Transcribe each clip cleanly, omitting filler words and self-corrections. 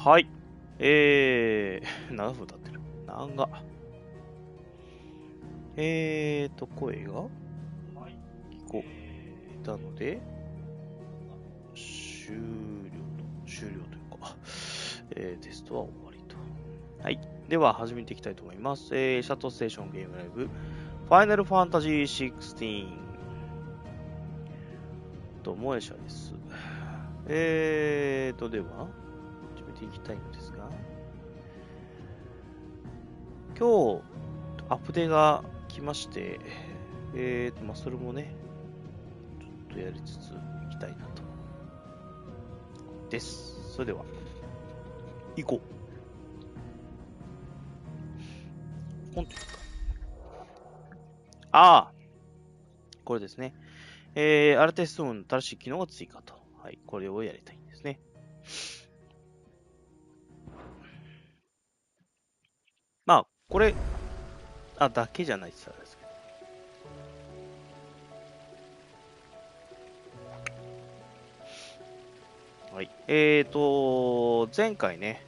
はい。7分経ってる。長っ。声が聞こえたので、終了というか、テストは終わりと。はい。では、始めていきたいと思います。シャットステーションゲームライブ、ファイナルファンタジー16。もやしゃです。では、始めていきたいのですが、今日、アップデートが来まして、それもね、ちょっとやりつついきたいなと。です。それでは、行こう。コンテンツか。これですね。アルテストーンの新しい機能が追加と。はい、これをやりたいんですね。これ、だけじゃないですけど。はい。前回ね、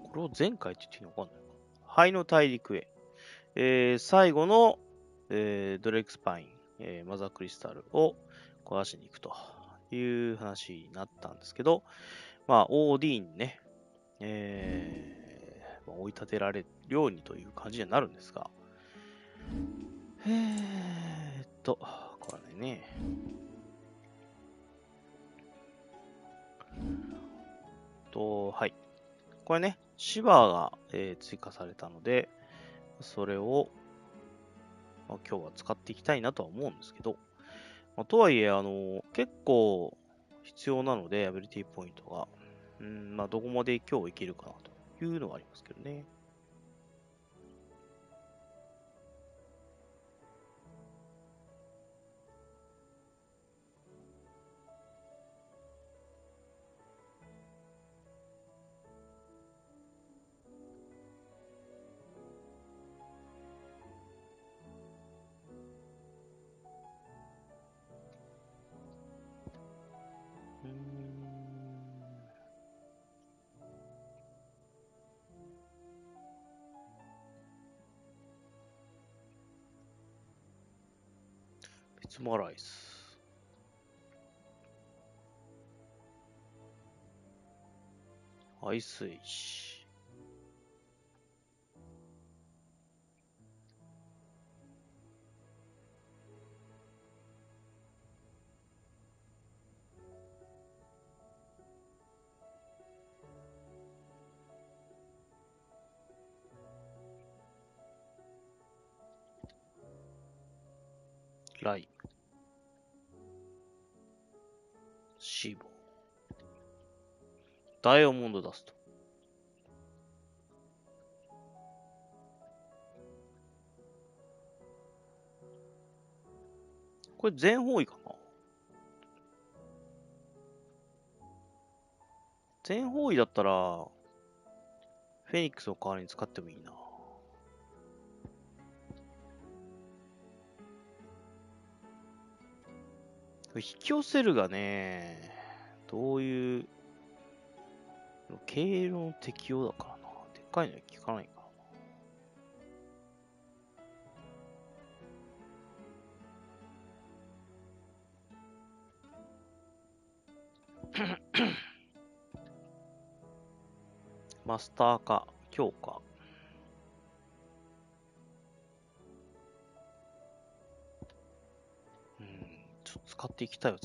これを前回って言っていいのかわかんないか。灰の大陸へ。最後の、ドレックスパイン、マザークリスタルを壊しに行くという話になったんですけど、OD にね、追い立てられるようにという感じにはなるんですが、これね、はい。これね、シバが、追加されたので、それを、今日は使っていきたいなとは思うんですけど、とはいえ、結構必要なので、アビリティポイントが。どこまで今日いけるかなというのはありますけどね。別マライス。アイスエイジ。ライム。シーボー。ダイヤモンドダスト。これ全方位かな？全方位だったら、フェニックスを代わりに使ってもいいな。引き寄せるがね、どういう、経路の適用だからな。でっかいのは効かないからな。マスターか、強化。ちょっと使っていきたいが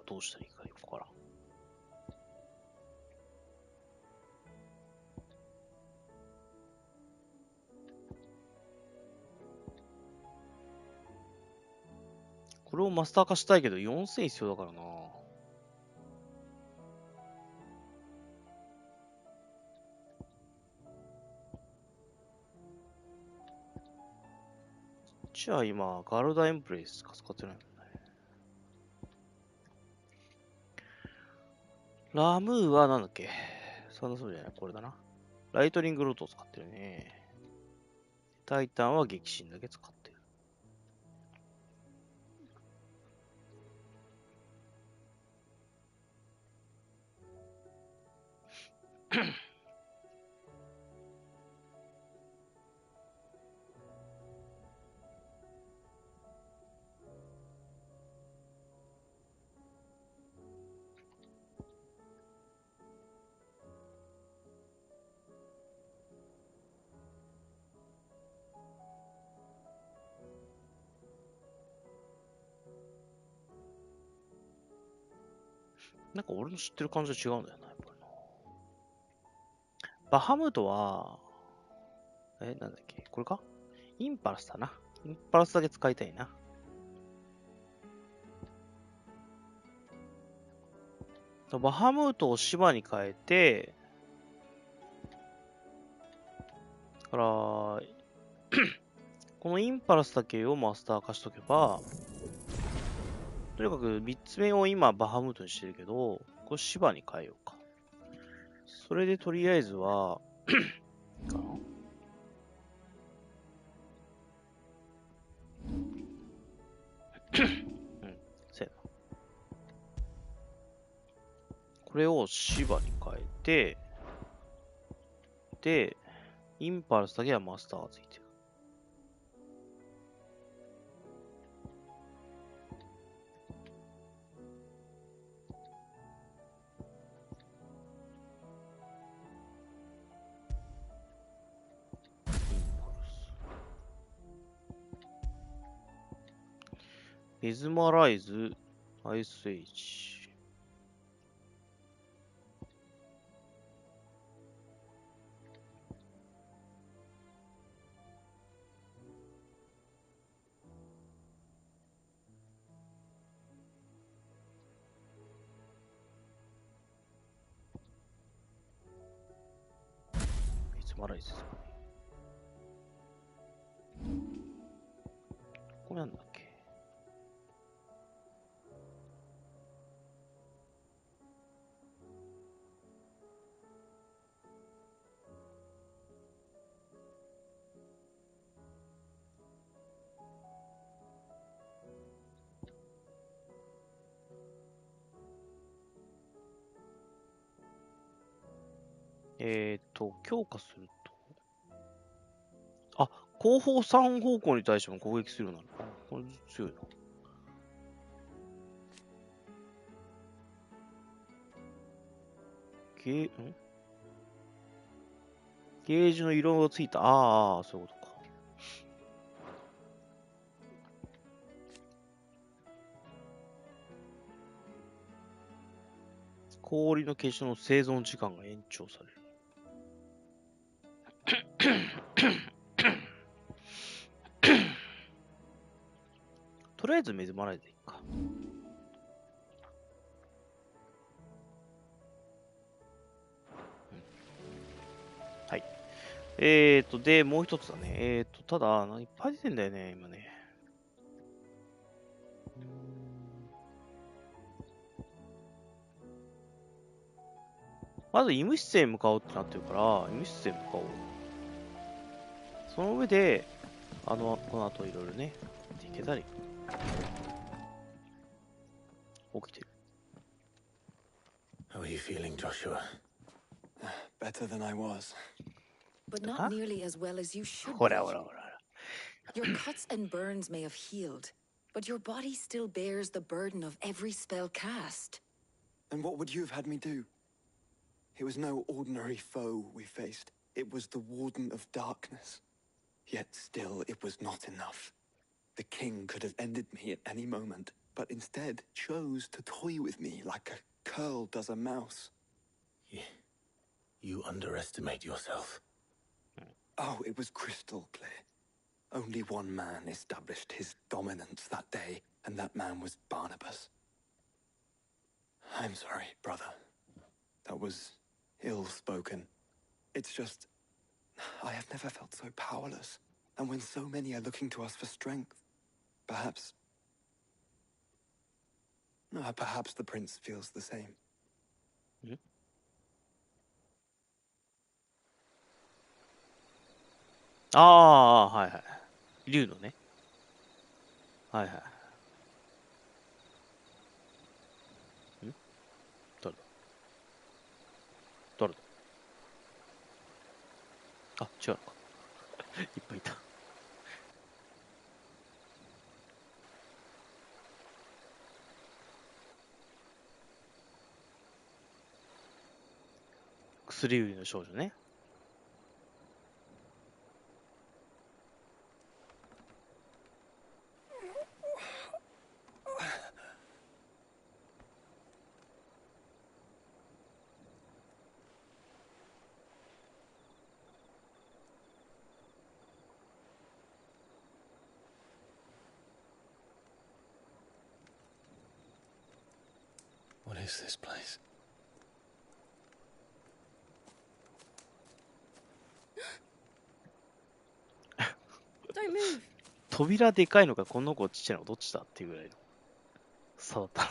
どうしたらいいかよくわからん。これをマスター化したいけど4000必要だからな。じゃあ今、ガルダエンプレイスしか使ってないもんね。ラムーはなんだっけ？そうじゃない、これだな。ライトニングロットを使ってるね。タイタンは激震だけ使ってる。なんか俺の知ってる感じは違うんだよな、やっぱりな。バハムートは、なんだっけこれかインパルスだな。インパルスだけ使いたいな。バハムートを芝に変えて、だから、このインパルスだけをマスター化しとけば、とにかく3つ目を今バハムートにしてるけど、これ芝に変えようか。それでとりあえずは、かな。せやな。これを芝に変えて、で、インパルスだけはマスターがついてる。メズマライズ、ISH。メズマライズですかね。これなんだっけ。強化すると。あ、後方3方向に対しても攻撃するようになる。これ強いな。ゲージの色がついた。ああ、そういうことか。氷の結晶の生存時間が延長される。とりあえず水もらえていいか。はい。で、もう一つだね。ただ、いっぱい出てんだよね、今ね。まず医務室へ向かおうってなってるから、医務室へ向かおう。その上で、この後いろいろね、いけたり。起きてる。How are you feeling, Joshua? Better than I was. But not nearly as well as you should be. ほらほらほら。Your cuts and burns may have healed, but your body still bears the burden of every spell cast. And what would you have had me do? It was no ordinary foe we faced. It was the Warden of Darkness. Yet still, it was not enough. The king could have ended me at any moment, but instead chose to toy with me like a curl does a mouse. You underestimate yourself. Oh, it was crystal clear. Only one man established his dominance that day, and that man was Barnabas. I'm sorry, brother. That was ill-spoken. It's just, I have never felt so powerless. And when so many are looking to us for strength, perhaps the prince feels the same. Hmm? ああ、はいはい。竜のね。はいはい。誰だあ、違うのか。いっぱいいた。薬売りの少女ね。What is this place? Don't move. 扉でかいのかこの子ちっちゃいのかどっちだっていうぐらいの差だったな。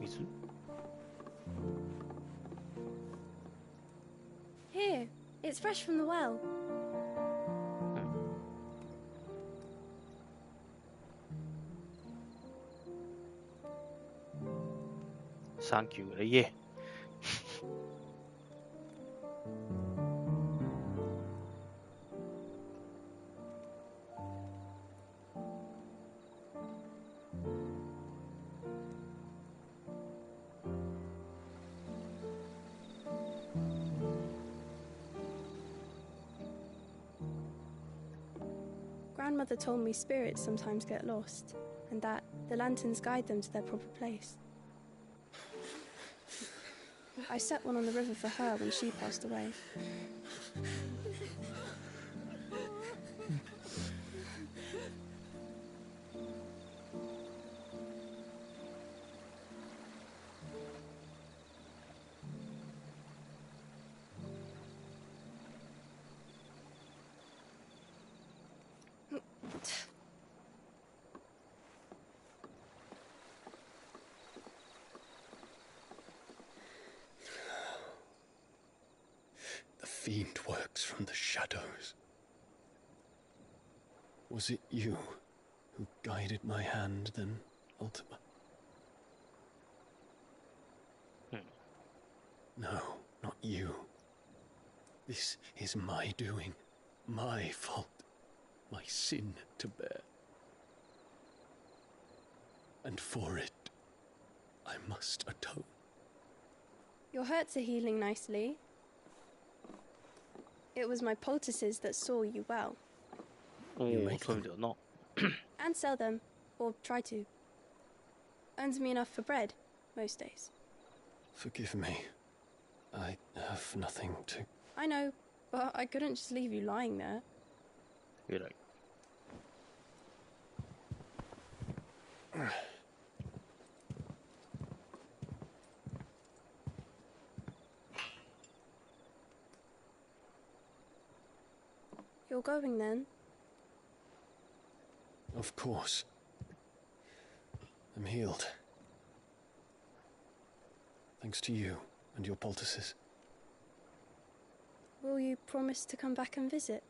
水？ Here, it's fresh from the well. サンキューぐらい言え。Grandmother told me spirits sometimes get lost, and that the lanterns guide them to their proper place. I set one on the river for her when she passed away. The fiend works from the shadows. Was it you who guided my hand then, Ultima? No, not you. This is my doing, my fault, my sin to bear. And for it, I must atone. Your hurts are healing nicely. It was my poultices that saw you well. おお、そういう意味だよな。And sell them, or try to. Earns me enough for bread, most days. Forgive me. I have nothing to... I know, but I couldn't just leave you lying there. 偉い。You're going then? Of course. I'm healed. Thanks to you and your poultices. Will you promise to come back and visit?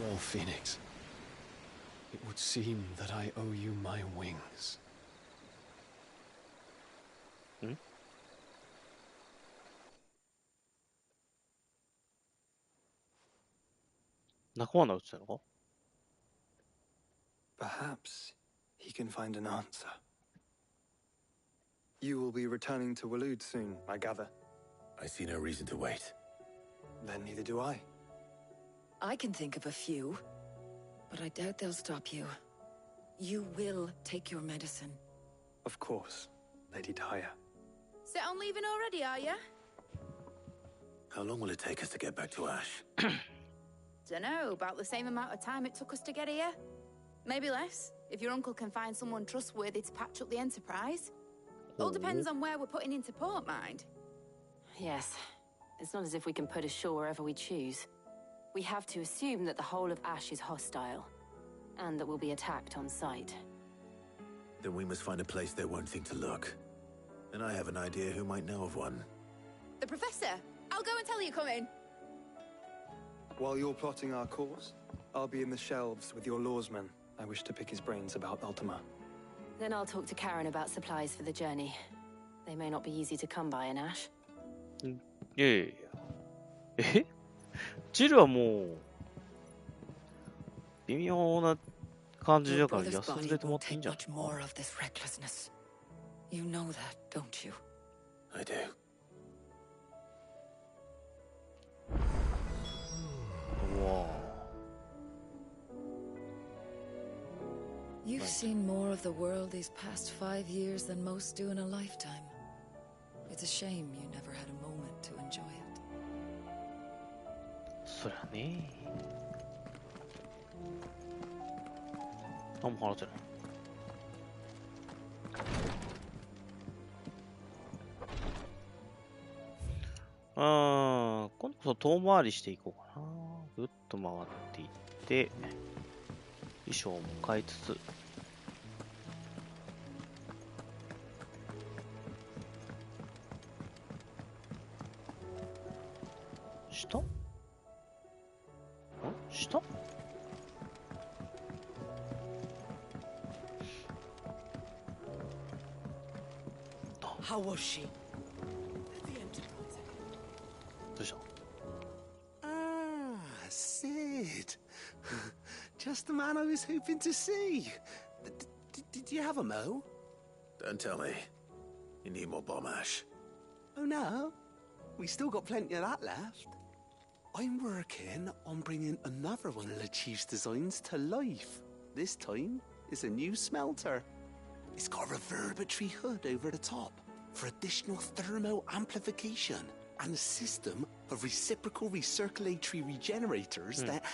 Well, Phoenix, it would seem that I owe you my wings. ん？仲間の打つのか？ Perhaps he can find an answer. You will be returning to Waloed soon, I gather. I see no reason to wait. Then neither do I. I can think of a few, but I doubt they'll stop you. You will take your medicine. Of course, Lady Daya. Set on leaving already, are you? How long will it take us to get back to Ash? Dunno, about the same amount of time it took us to get here. Maybe less, if your uncle can find someone trustworthy to patch up the Enterprise. All depends on where we're putting into port, mind. Yes. It's not as if we can put ashore wherever we choose. We have to assume that the whole of Ash is hostile, and that we'll be attacked on sight. Then we must find a place they won't think to look. And I have an idea who might know of one. The Professor! I'll go and tell you come in. While you're plotting our course, I'll be in the shelves with your lawsman. I wish to pick his brains about Ultima. Then I'll talk to Karen about supplies for the journey. They may not be easy to come by in Ash. いやいやいや。ジルはもう、微妙な感じだから休んでてもらっていいんじゃない？ You know that, don't you? I do. Wow. You've seen more of the world these past 5 years than most do in a lifetime. It's a shame you never had a moment to enjoy it. そりゃね。何も払ってない。今度こそ遠回りしていこうかな。ぐっと回っていって、衣装も変えつつ、下？下？ How was she? どうした？ Ah, Sid. Just the man I was hoping to see. Did you have a mo? Don't tell me. You need more bomb ash. Oh no, we still got plenty of that left. I'm working on bringing another one of the Chief's designs to life. This time, it's a new smelter. It's got a reverberatory hood over the top for additional thermal amplification and a system of reciprocal recirculatory regenerators that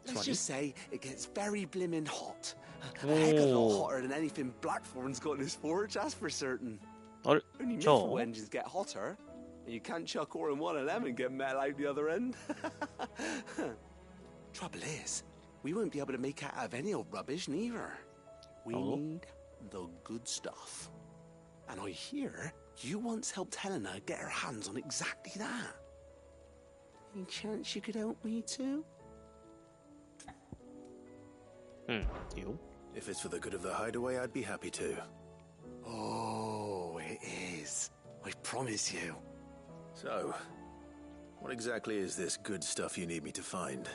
let's just say it gets very blimmin' hot. A heck of a lot hotter than anything Blackthorn's got in his forge, that's for certain. Only Mithril engines get hotter, and you can't chuck ore in one of them and get metal out the other end. Trouble is, we won't be able to make it out of any old rubbish neither. We need the good stuff. And I hear you once helped Helena get her hands on exactly that. Any chance you could help me too? You? If it's for the good of the hideaway, I'd be happy to. Oh, it is. I promise you. So, what exactly is this good stuff you need me to find?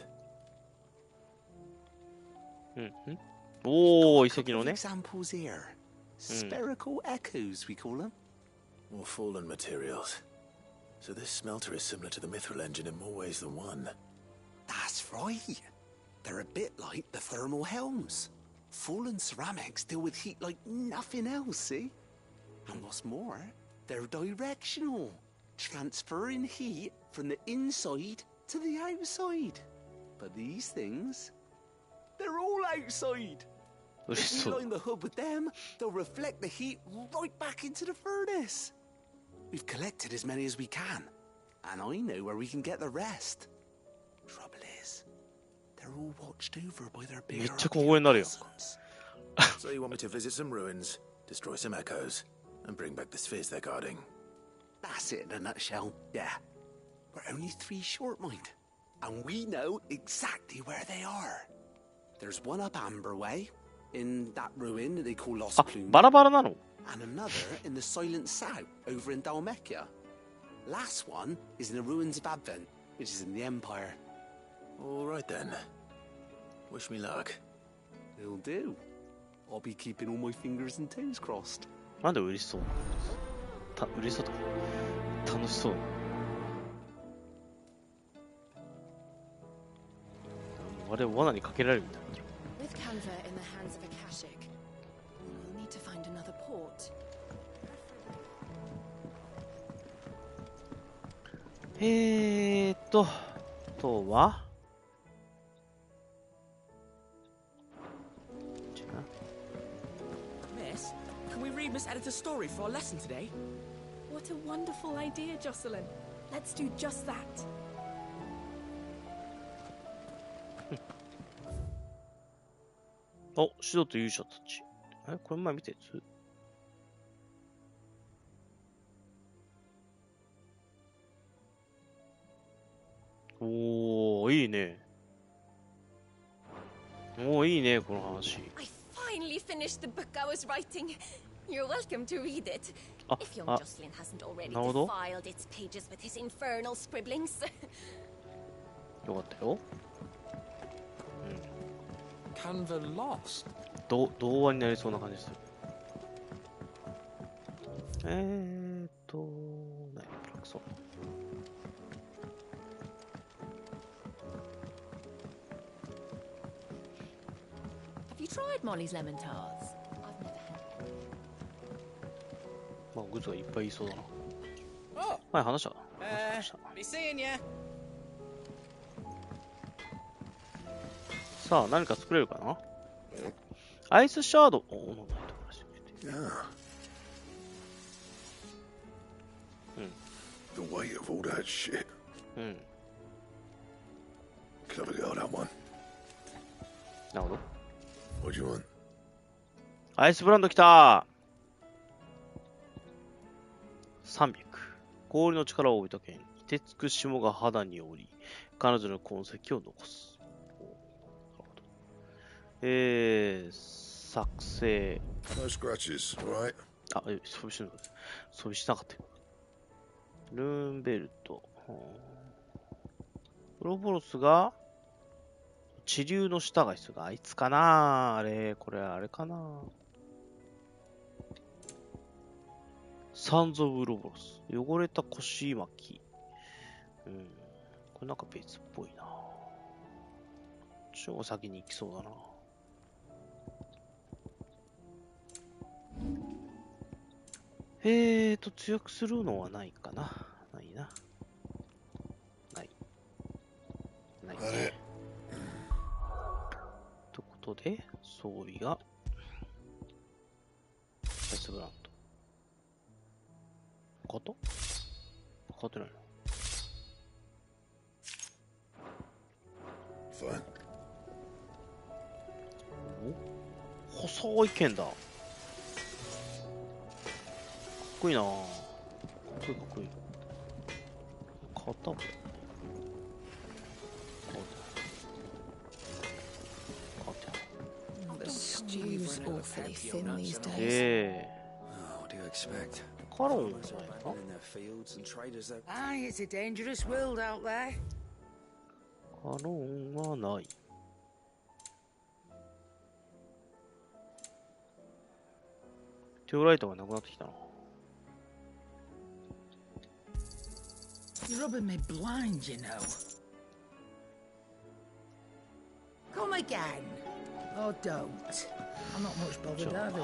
おー、遺跡のね。 Examples here. Spherical echoes, we call them. More fallen materials. So this smelter is similar to the mithril engine in more ways than one. That's right. They're a bit like the thermal helms. Fallen ceramics deal with heat like nothing else, see? And what's more, they're directional, transferring heat from the inside to the outside. But these things, they're all outside. If we line the hood with them, they'll reflect the heat right back into the furnace. We've collected as many as we can, and I know where we can get the rest. Trouble is, they're all watched over by their bigger cousins. So you want me to visit some ruins, destroy some echoes, and bring back the spheres they're guarding? That's it in a nutshell, yeah. We're only 3 short, mind, and we know exactly where they are. There's one up Amber Way, in that ruin that they call Lost Plume. バラバラなの? And another in the Silent South, over in Dalmekia. Last one is in the ruins of Advent, which is in the Empire. All right then. Wish me luck. It'll do. I'll be keeping all my fingers and toes crossed. なんで嬉しそう嬉しそうとか楽しそう。あれ罠にかけられるみたいな。With Canva in the hands of Akashic, we'll need to find another port. あとはMiss, can we read Miss Editor's story for our lesson today? What a wonderful idea, Jocelyn. Let's do just that. お、シドと勇者たち。これ前見たやつ？おー、いいね。おー、いいね、この話。I finally finished the book I was writing. You're welcome to read it. If young Jocelyn hasn't already defiled its pages with his infernal scribblings. よかったよ。Canva lost. 童話になりそうな感じする。何プラクソン。Have you tried Molly's lemon tarts? I've never had. まあ、グッズがいっぱいいそうだな。Oh, 前話した。be seeing ya. さあ、何か作れるかな？アイスシャード。お、なんだいところしてきて。The weight of all that shit. Clever girl, that one. なるほど。What do you want? アイスブランド来たー。300。氷の力を帯びた剣。凍てつく霜が肌に降り、彼女の痕跡を残す。作成。No scratches, alright? あ、装備しなかったよ。ルーンベルト。プロボロスが、地流の下が必要だ。あいつかなあれ、これあれかなサンズ・オブ・ウロボロス。汚れた腰巻き。これなんか別っぽいな。超先に行きそうだな。強くするのはないかな。ないな。ない。ないね。ということで、装備が、アイスブランド。かかってないの？ Fine. お？細い剣だ。かっこいいなぁ。かっこいいかっこいい。型も。The stew's awfully thin these days. What do you expect? カロンじゃないか？ In their fields and traders that Aye, it's a dangerous world out there. カロンはない。テオライトがなくなってきたな。You're rubbing me blind, you know. Come again. Oh, don't. I'm not much bothered either way.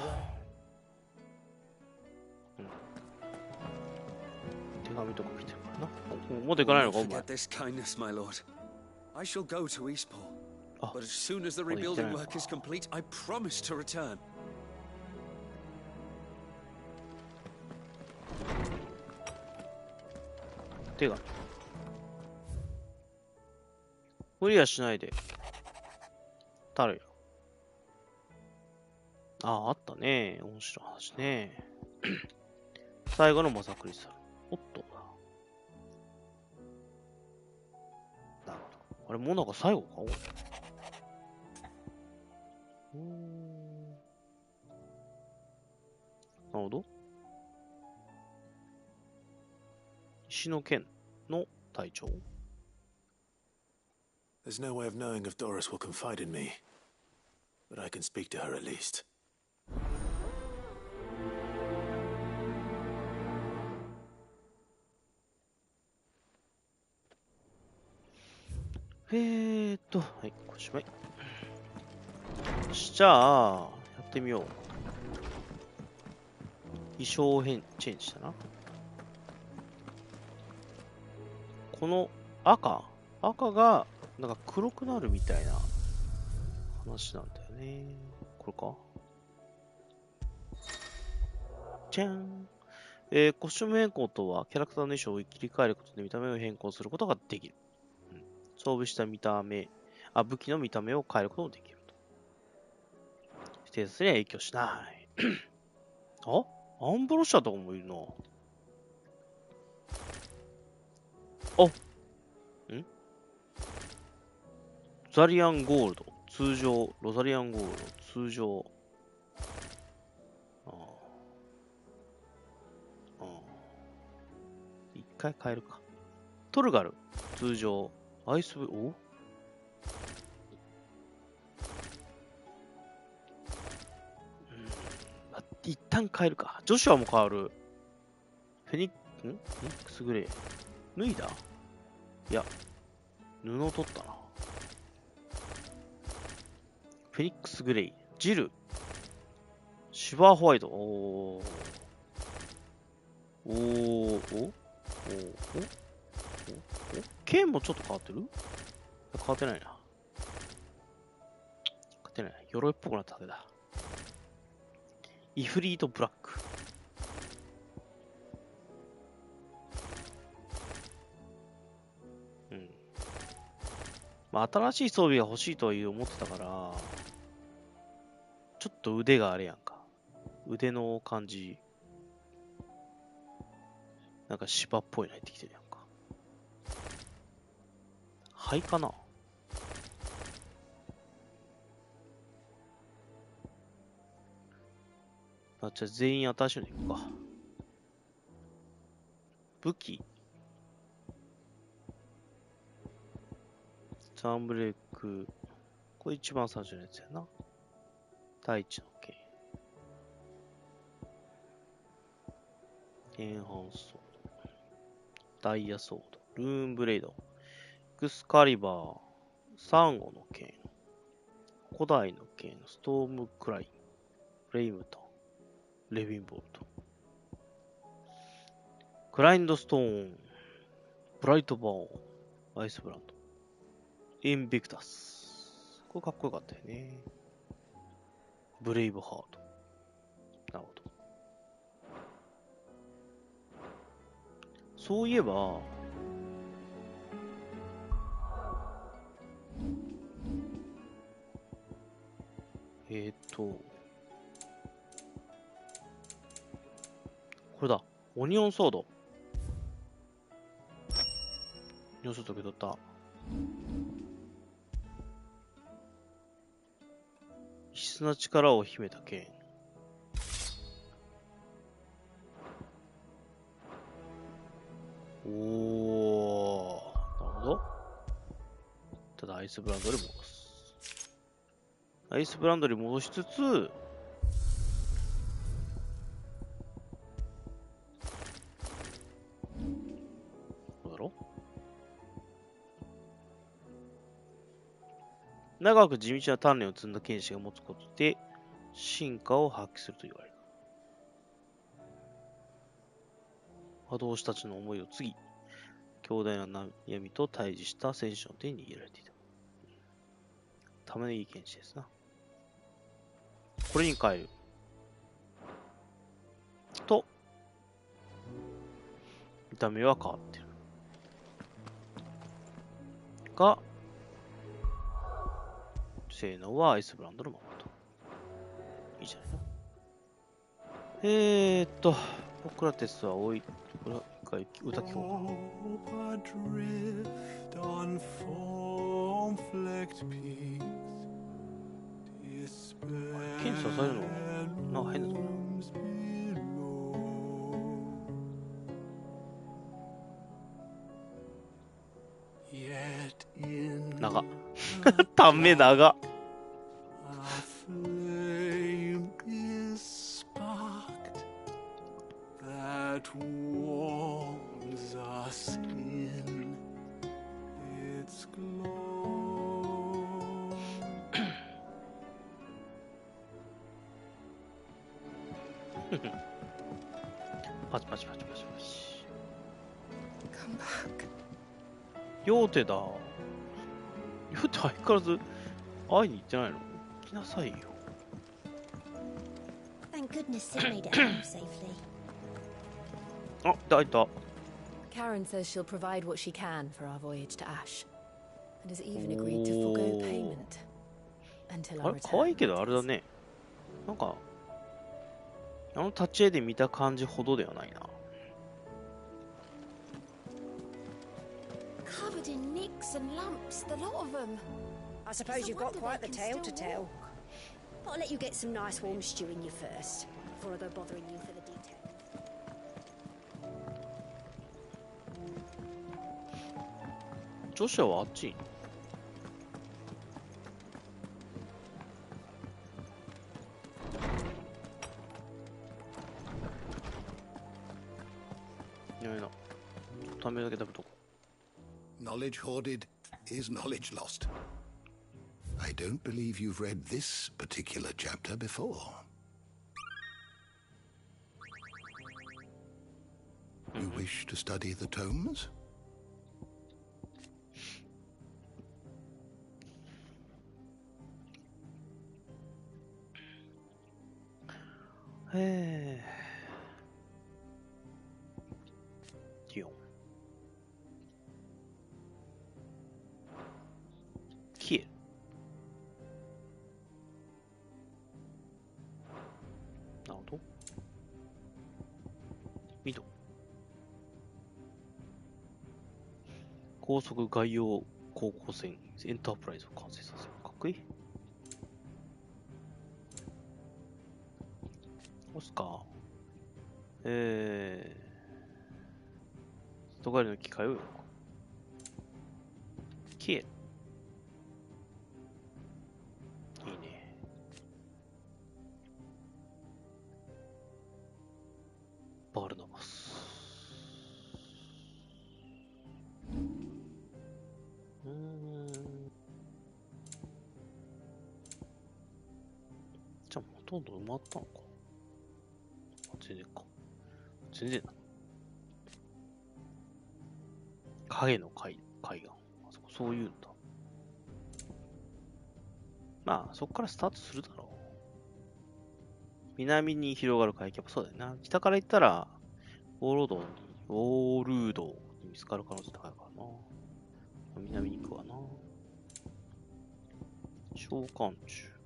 手紙とか来てるからな。持っていかないのかお前。 Forget this kindness, my lord. I shall go to Eastport. But as soon as the rebuilding work is complete, I promise to return. 手が無理はしないで。誰や。あったね。面白い話ね。最後のマサクリスタル。おっとだ。なるほど。あれ、もうなんか最後か俺。なるほど。石の剣の隊長。 There's no way of knowing if Doris will confide in me, but I can speak to her at least. はい、おしまい。じゃあ、やってみよう。衣装チェンジしたな。この赤がなんか黒くなるみたいな話なんだよね。これか。じゃん。コスチューム変更とは、キャラクターの衣装を切り替えることで見た目を変更することができる。装備した武器の見た目を変えることもできると。ステータスには影響しない。あ、アンブロッシャーとかもいるな。ロザリアンゴールド。通常。ロザリアンゴールド。通常。一回変えるか。トルガル。通常。アイスブ、お一旦変えるか。ジョシュアも変わる。フェニックスグレー。脱いだ？いや、布を取ったな。フェニックスグレイ。ジル。シバーホワイト。剣もちょっと変わってる？変わってないな。変わってない。鎧っぽくなっただけだ。イフリートブラック。まあ、新しい装備が欲しいとは思ってたから、ちょっと腕があれやんか。腕の感じ。なんか芝っぽいの入ってきてるやんか。灰かな？あ、じゃあ全員新しいのいくか。武器。サンブレイク。これ一番最初のやつやな。大地の剣。エンハンスソード。ダイヤソード。ルーンブレイド。エクスカリバー。サンゴの剣。古代の剣。ストームクライ。フレイムトン。レビンボルト。グラインドストーン。ブライトバーン。アイスブランド。インビクタス。これかっこよかったよね。ブレイブハート。なるほど。そういえば、これだ。オニオンソード。オニオンソード受け取った。異質な力を秘めた剣。おー、なるほど。ただアイスブランドに戻す。アイスブランドに戻しつつ、どうだろう。長く地道な鍛錬を積んだ剣士が持つことで進化を発揮すると言われる。波動師たちの思いを継ぎ、強大な闇と対峙した戦士の手に握られていた。玉ねぎ剣士ですな。これに変える。と、見た目は変わってる。が、性能はアイスブランドのままと。いいじゃないの。僕らテストはこれ一回歌聞こうか。検査されるのなんか変なとこな。長っ。ため長っ。warms us in its glow. パチパチパチパチパチ。Come back. ヨーテだ。ヨーテ相変わらず会いに行ってないの？来なさいよ。Thank goodness Sid made it home safely. あ、いた。 Karen says she'll provide what she can for our voyage to Ash, and has even agreed to forgo payment until あ our れ return. 可愛いけどあれだね。なんかあの立ち絵で見た感じほどではないな。Covered in nicks and lumps, the lot of them. I suppose you've got quite the tale to tell. But I'll let you get some nice warm stew in you first, before I go bothering you for the details. 女子はあっち。いないな。ためだけ食べとこう。 Knowledge hoarded is knowledge lost. I don't believe you've read this particular chapter before. You wish to study the tomes? Hey. 4消える。なるほど。緑。高速外洋航行船エンタープライズを完成させる。かっこいい。押すか。外帰りの機械を消える。いいね。バルナバス。じゃあほとんど埋まったのか。全然か。全然だ。影の海岸。そういうんだ。まあ、そこからスタートするだろう。南に広がる海域。やっぱそうだよな。北から行ったら、ウォールドに見つかる可能性高いからな。南に行くわな。召喚獣。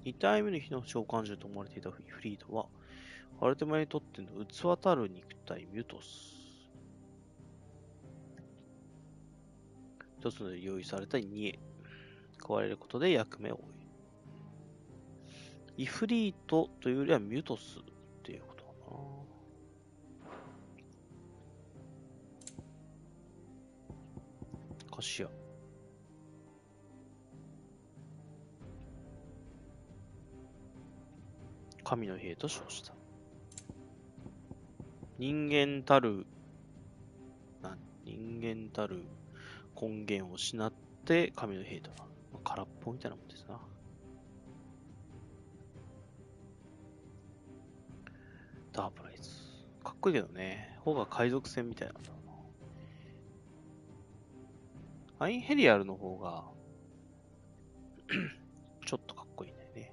2体目の日の召喚獣と思われていたフリードは、アルテマにとっての器たる肉体ミュトス。一つの用意された2へ加えることで役目を終える。イフリートというよりはミュトスっていうことかな。カシア。神の兵と称した。人間たる根源を失って神の兵となる。空っぽみたいなもんですな。ダープライズ。かっこいいけどね。方が海賊船みたいなんだろうな。アインヘリアルの方がちょっとかっこいいんだよね。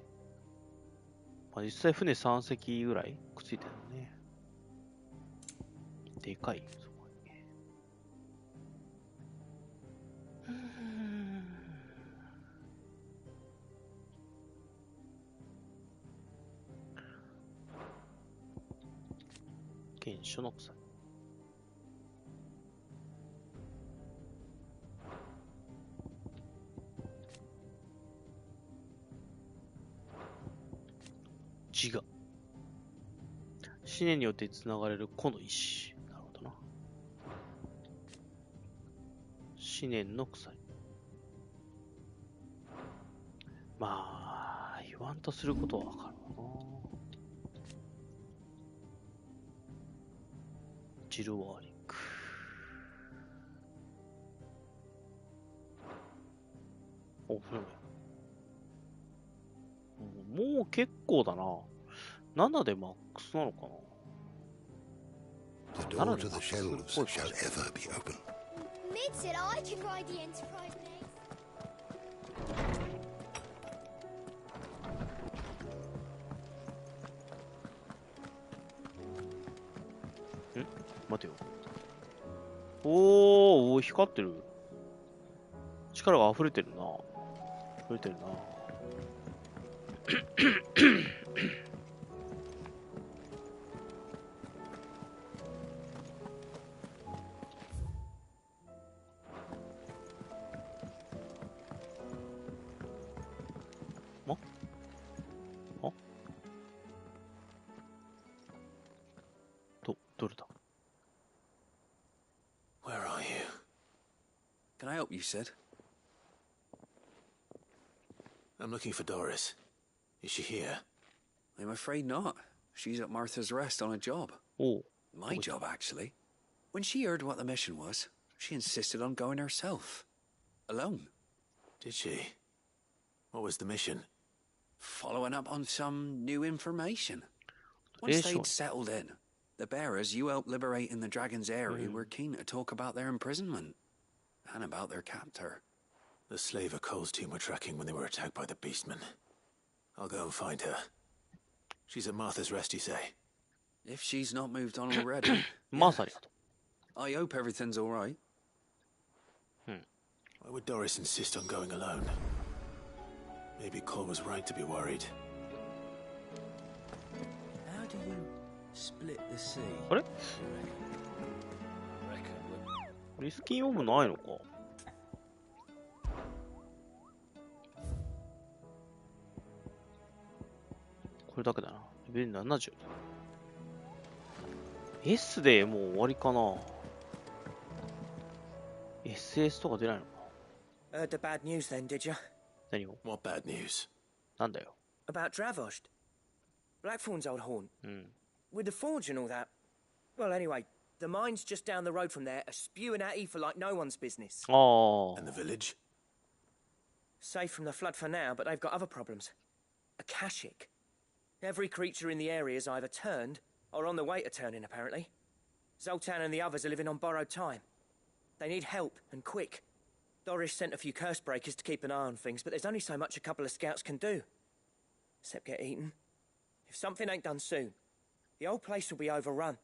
まあ、実際船3隻ぐらいくっついてるのね。でかい。すごいね。原種の草。自我。思念によってつながれる個の意志。なるほどな。思念の鎖。まあ、言わんとすることはわかるわな。ジルワーリック。お、そうね。もう結構だな。7でマックスなのかな。 The door to the shelves shall ever be open. Mid said I could ride the Enterprise next. 待てよ。おー、光ってる。力が溢れてるな。溢れてるな。どれだ? Where are you? Can I help you, Sid? I'm looking for Doris. Is she here? I'm afraid not. She's at Martha's Rest on a job. Oh. My job, actually. When she heard what the mission was, she insisted on going herself. Alone. Did she? What was the mission? Following up on some new information. Once they'd settled in, the bearers you helped liberate in the Dragon's Eyrie were keen to talk about their imprisonment. And about their captor. The slaver Cole's team were tracking when they were attacked by the Beastmen. I'll go and find her. She's at Martha's Rest, you say? If she's not moved on already. I hope everything's all right. Why would Doris insist on going alone? Maybe Cole was right to be worried. How do you split the sea? あれ? リスキンオブないのか。これだけだな。レベル70。S でもう終わりかな。SS とか出ないのか。Heard the bad news then, did you? 何を? What bad news? なんだよ。About Dravost. Blackthorn's old haunt. With the forge and all that. Well, anyway, the mine's just down the road from there are spewing at ether like no one's business. Oh. And the village? Safe from the flood for now, but they've got other problems. Akashic. Every creature in the area is either turned or on the way to turning, apparently. Zoltan and the others are living on borrowed time. They need help, and quick. Doris sent a few curse breakers to keep an eye on things, but there's only so much a couple of scouts can do. Except get eaten. If something ain't done soon, the whole place will be overrun.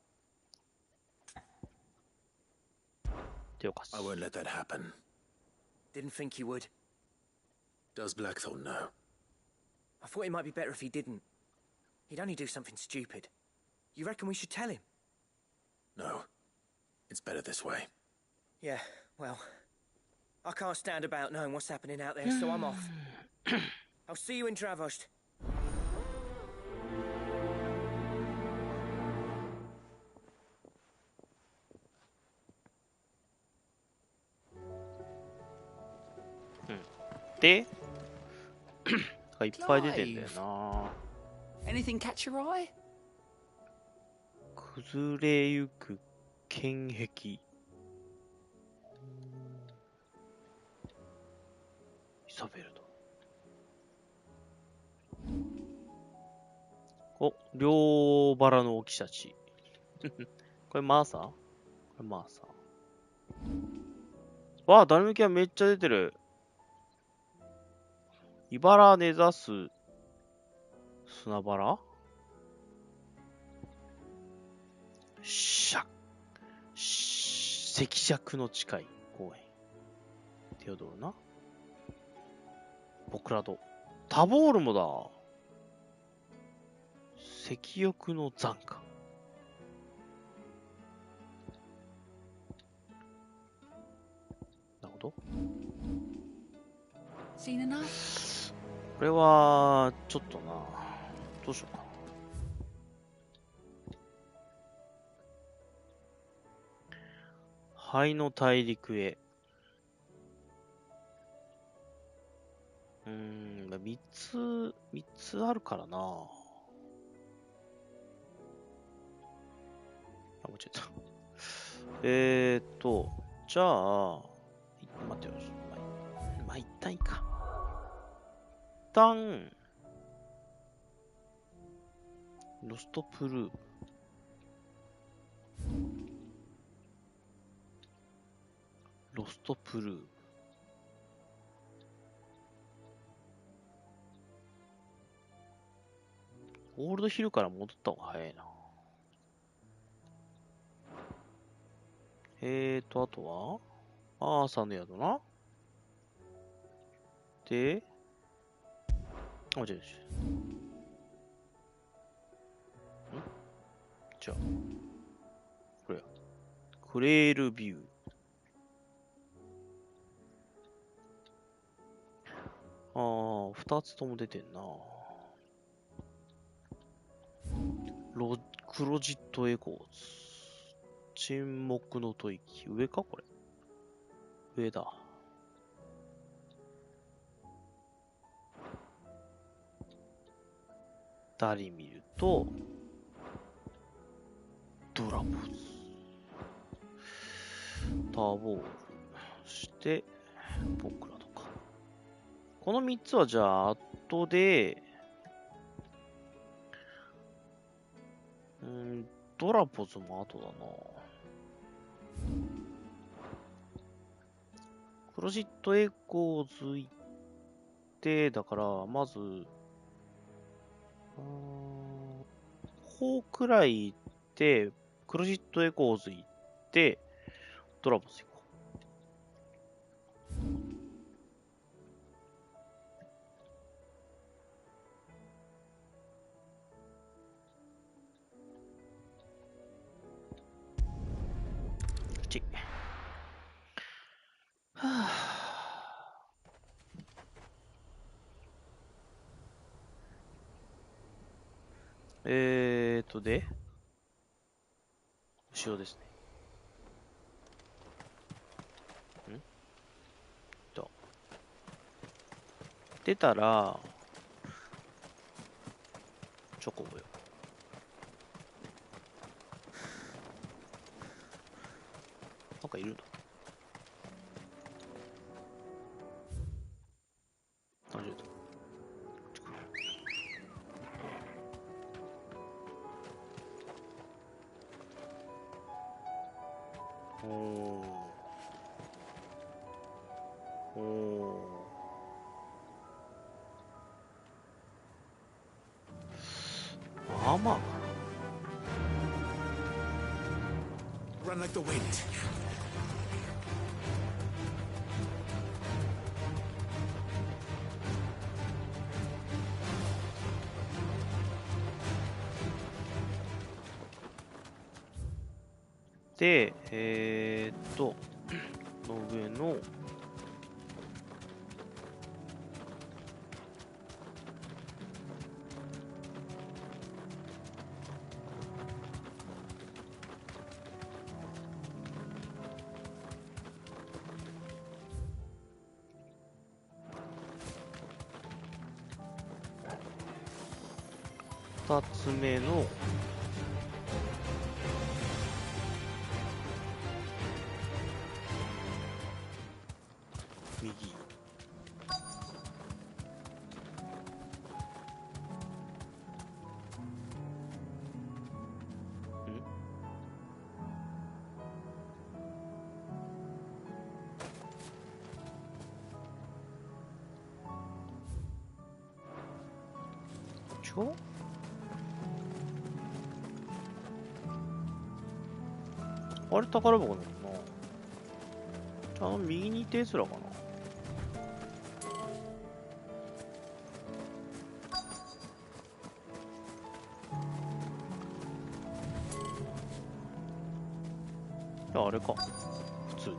I won't let that happen. Didn't think you would. Does Blackthorn know? I thought it might be better if he didn't. He'd only do something stupid. You reckon we should tell him? No. It's better this way. Yeah, well, I can't stand about knowing what's happening out there, so I'm off. I'll see you in Dravost. Anything catch your eye? 崩れゆく剣壁。イサベルド。お、両バラの置きたち。これマーサー？これマーサー。わあ、ダルメキアめっちゃ出てる。茨根ざす砂原赤尺の近い公園。テオドルな。ボクラド。タボールもだ。赤翼の残花。なるほど。Seen enough? これは、ちょっとな。どうしようかな。灰の大陸へ。3つあるからな。あ、間違えた。じゃあ、待ってよ。まあ、一旦いいか。一旦、ロストプルー。ロストプルー。オールドヒルから戻った方が早いな。あとはアーサーの宿な。で、あ、違う違う。じゃあ、これや。クレールビュー。二つとも出てんな。クロジットエコーズ。沈黙の吐息。上かこれ。上だ。ダリ見ると、ドラボズ。ターボールして、僕らとか。この3つはじゃあ、後で、ドラポズも後だな。クロジットエコーズ行って、だから、まず、こうくらい行って、クロジットエコーズ行って、ドラポズ行こう。で、後ろですね。出たら、チョコボよ。なんかいるんだ。大丈夫だ。まあまあかな。 Run like the wind.で、の上の、二つ目の、右。違う？あれ宝箱だもんな。あの右にいたやつらかな。いや、あれか。普通。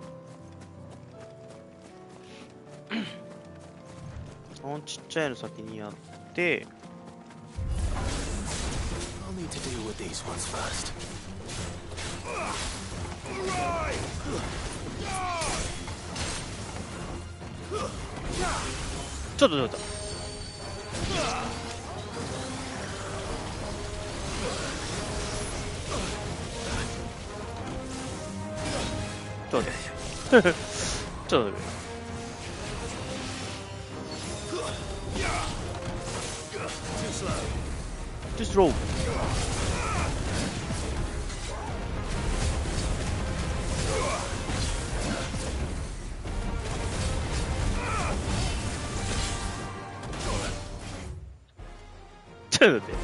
あのちっちゃいの先にやって、I'll need to deal with these ones first. ちょっと待った。ちょっと待って。ちょっと待って。Just roll.ちょっと待って。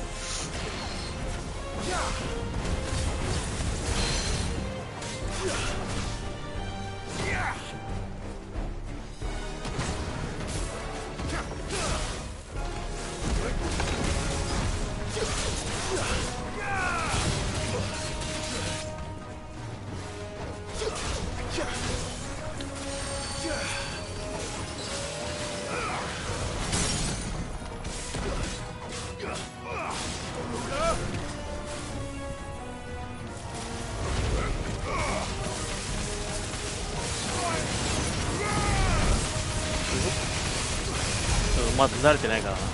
まだ慣れてないからな。よ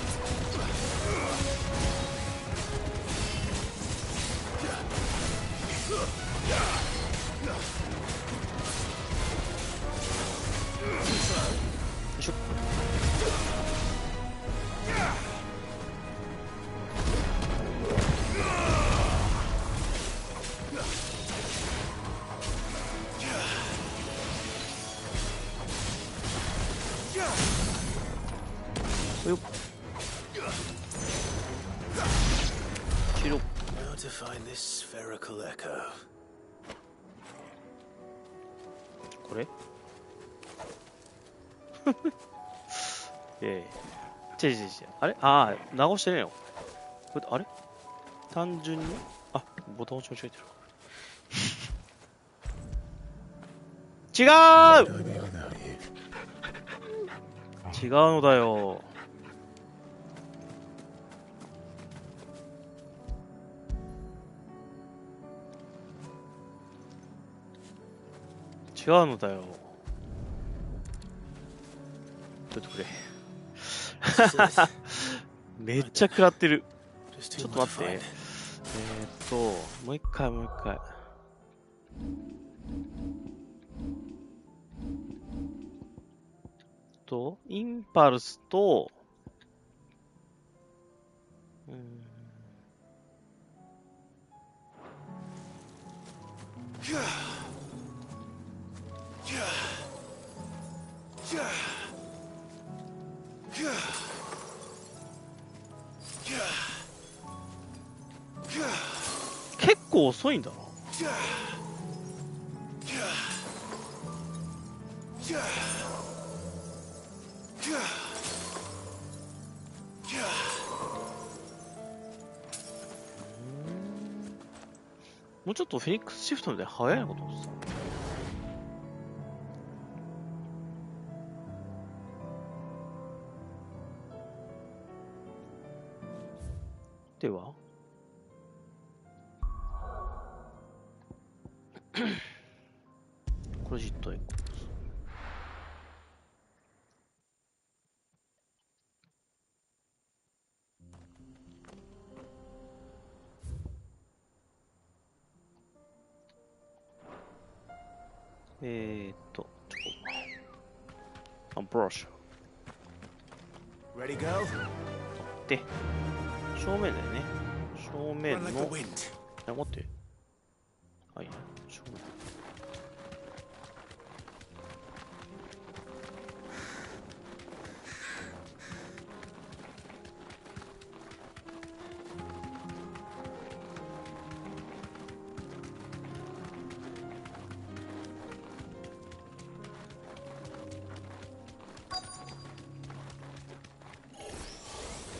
いしょ。よっ。Now to find this spherical echo. これ違う。あれ、ああ、直してねえよ。これ、あれ単純に、あ、ボタン押し間違えてる。違うのだよ。違うのだよ。ちょっとくれ。めっちゃ食らってる。ちょっと待って。もう一回。インパルスと、結構遅いんだな。もうちょっとフェニックスシフトで早いのかと思ってた。ではこれ実体ブラッシュ。Ready go? で、正面だよね。正面の。待って。はい、正面。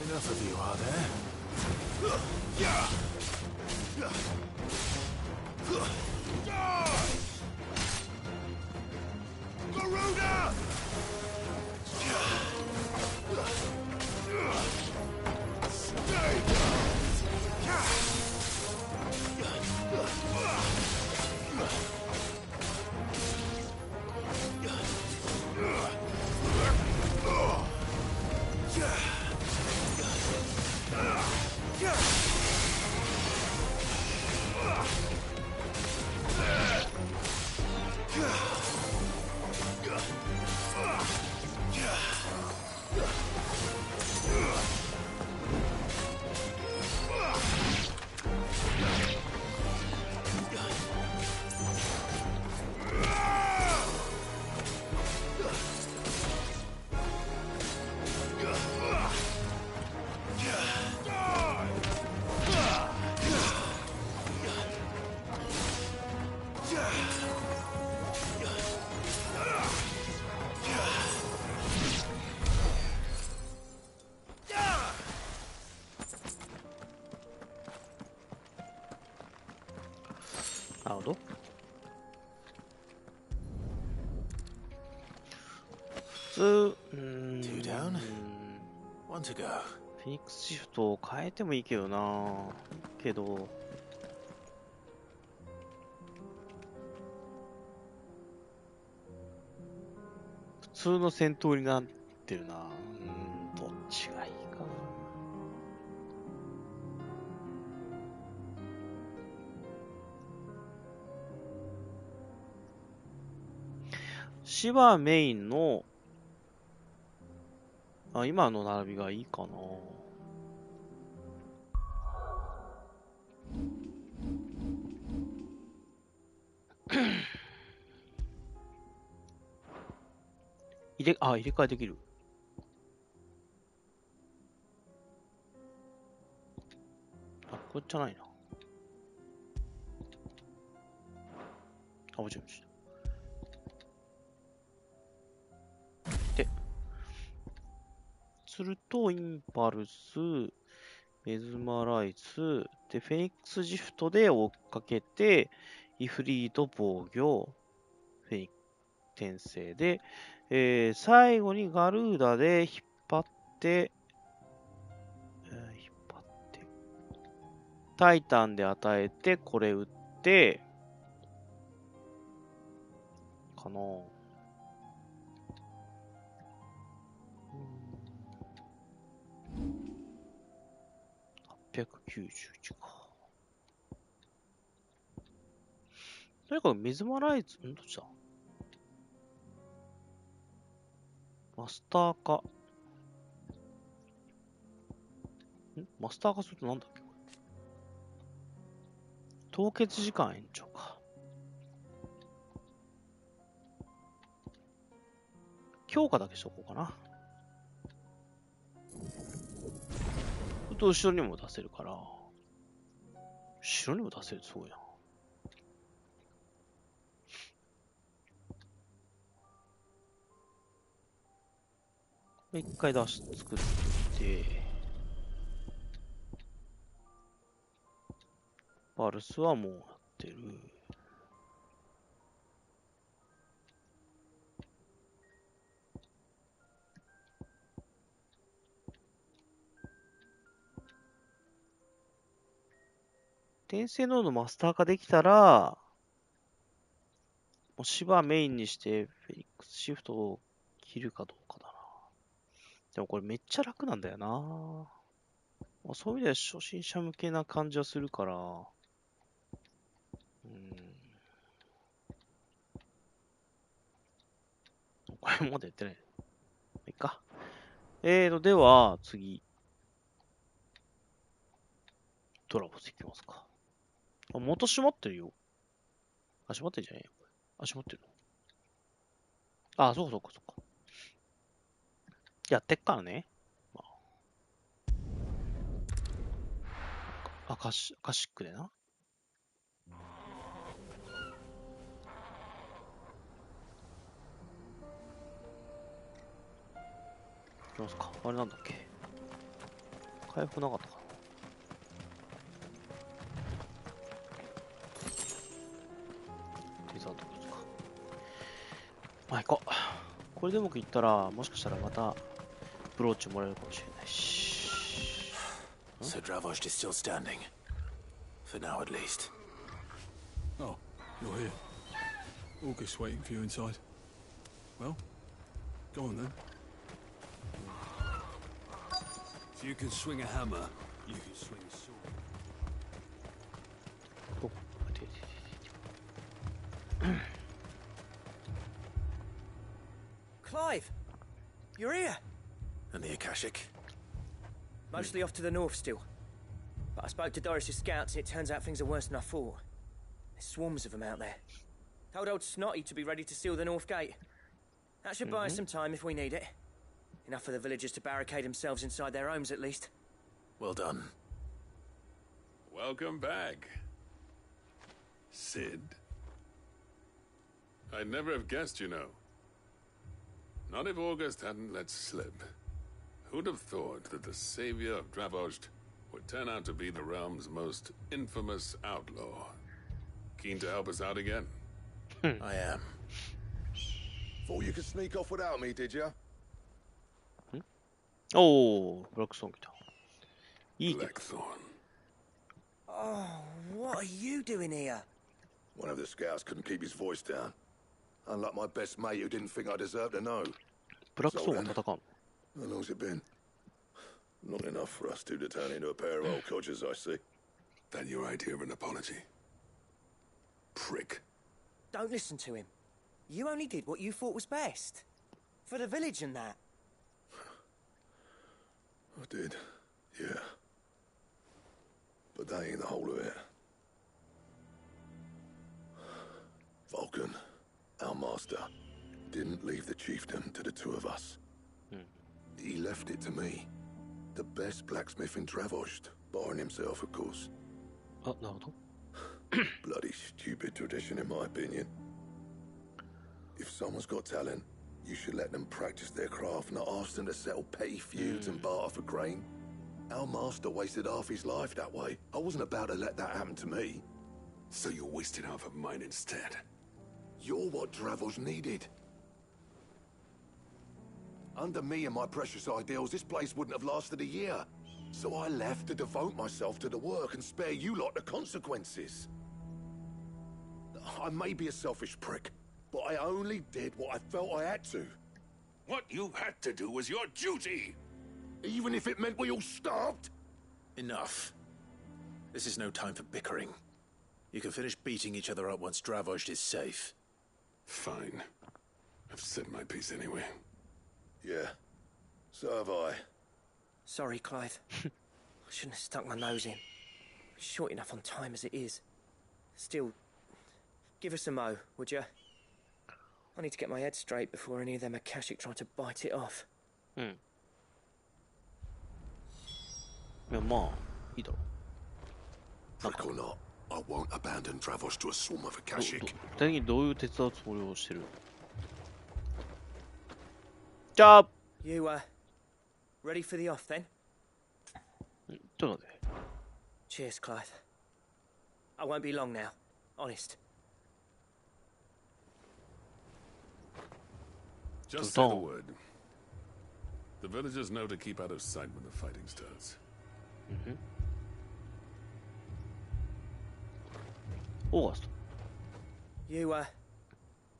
Enough of you, are there? Garuda! Stay down! よなるほど。普通、Two down. One to go. フェニックスシフトを変えてもいいけどな。けど、普通の戦闘になってるな。どっちがいいかな。芝メインの、今の並びがいいかな。入れ替えできる。こっちじゃないな。もちろん。すると、インパルス、メズマライズ、で、フェニックスジフトで追っかけて、イフリート防御、フェニック転生で、最後にガルーダで引っ張って、タイタンで与えて、これ打って、かなぁ。891か。とにかくメズマライズ、どっちだ？マスター化。マスター化するとなんだっけ？凍結時間延長か。強化だけしとこうかな。後ろにも出せるから。後ろにも出せる、すごいな。一回作って、パルスはもうやってる。転生ノードマスター化できたら、もう芝メインにしてフェニックスシフトを切るかどうかだな。でもこれめっちゃ楽なんだよな。そういう意味では初心者向けな感じはするから。これまだやってない。いいか。では、次。ドラゴスいきますか。元閉まってるよ。閉まってるんじゃないよ。閉まってるの？そうか。やってっからね。アカシックでな。いきますか。あれなんだっけ。回復なかったかな。デザートですか。行こう。これでうまくいったら、もしかしたらまたブローチもらえるかもしれないし。So Dravost is still standing. For now, at least. Oh, you're here. August waiting for you inside. Well, go on then. If you can swing a hammer, you can swing a sword. Clive! You're here! And the Akashic? Mostly off to the north still. But I spoke to Doris's scouts and it turns out things are worse than I thought. There's swarms of them out there. Told old Snotty to be ready to seal the north gate. That should buy us some time if we need it. Enough for the villagers to barricade themselves inside their homes at least. Well done. Welcome back, Sid. I'd never have guessed, you know. Not if August hadn't let slip. Who'd have thought that the savior of Dravost would turn out to be the realm's most infamous outlaw? Keen to help us out again? I am. Thought you could sneak off without me, did you? おー、ブラックソン来た。いいけど。Oh, what are you doing here? One of the scouts couldn't keep his voice down. Unlike my best mate who didn't think I deserved to know. ブラックソンは戦うの？ How long's it been? Not enough for us two to turn into a pair of old codgers, I see. That your idea of an apology? Prick. Don't listen to him. You only did what you thought was best. For the village and that. I did, yeah. But that ain't the whole of it. Vulcan, our master, didn't leave the chiefdom to the two of us. He left it to me. The best blacksmith in Dravost, barring himself, of course. Oh, no. Bloody stupid tradition, in my opinion. If someone's got talent, you should let them practice their craft, not ask them to settle petty feuds and barter for grain. Our master wasted half his life that way. I wasn't about to let that happen to me. So you wasted half of mine instead. You're what Dravost needed. Under me and my precious ideals, this place wouldn't have lasted a year. So I left to devote myself to the work and spare you lot the consequences. I may be a selfish prick, but I only did what I felt I had to. What you had to do was your duty! Even if it meant we all starved? Enough. This is no time for bickering. You can finish beating each other up once Dravost is safe. Fine. I've said my piece anyway. Yeah. So have I. Sorry, Clive. I shouldn't have stuck my nose in. Short enough on time as it is. Still, give us a mo, would you? I need to get my head straight before any of them Akashic try to bite it off. いや、まあ、いいだろう。Prick or not, I won't abandon Dravost to a swarm of Akashic. 具体的にどういう手伝うつもりをしてる？じゃあ You, ready for the off then? ちょっと待って。 Cheers, Clive. I won't be long now. Honest. Just say the word. The villagers know to keep out of sight when the fighting starts. August. You,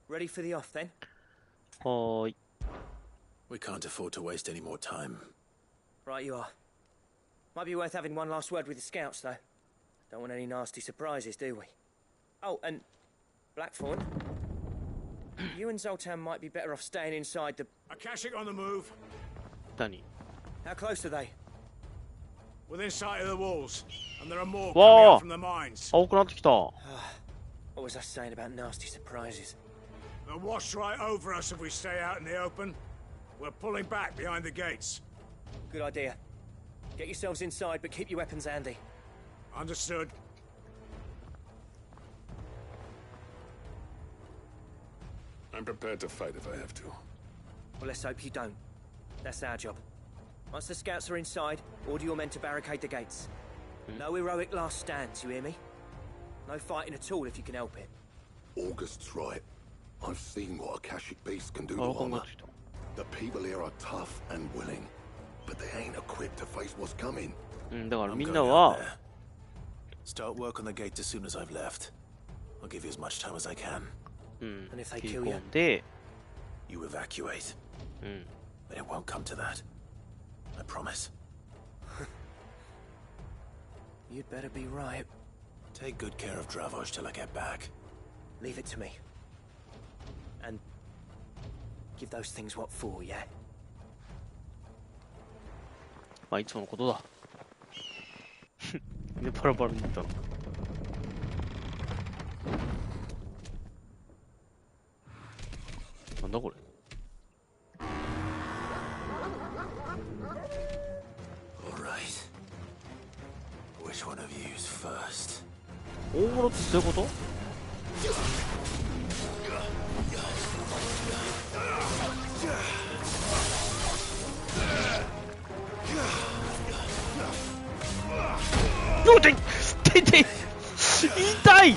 ready for the off then? はーい。 We can't afford to waste any more time. Right you are. Might be worth having one last word with the scouts, though. Don't want any nasty surprises, do we? Oh, and Blackthorn. You and Zoltan might be better off staying inside the... Akashic on the move. Danny. How close are they? Within sight of the walls. And there are more Whoa. coming out from the mines. 青くなってきた。 What was I saying about nasty surprises? They'll wash right over us if we stay out in the open. We're pulling back behind the gates. Good idea. Get yourselves inside, but keep your weapons handy. Understood. I'm prepared to fight if I have to. Well, let's hope you don't. That's our job. Once the scouts are inside, order your men to barricade the gates. No heroic last stands, you hear me? No fighting at all if you can help it. August's right. I've seen what Akashic beasts can do to armor. The people here are tough and willing, but they ain't equipped to face what's coming. だからみんなは Start work on the gate as soon as I've left. I'll give you as much time as I can. And if they 切り kill 込 you, んで、 You evacuate. But it won't come to that. I promise. you'd better be right. Take good care of Dravost till I get back. Leave it to me. And give those things what for, yeah? まあいつものことだ。で、バラバラにいったの。なんだこれ。Alright. Which one of you's first? 大物ってどういうこと？痛い！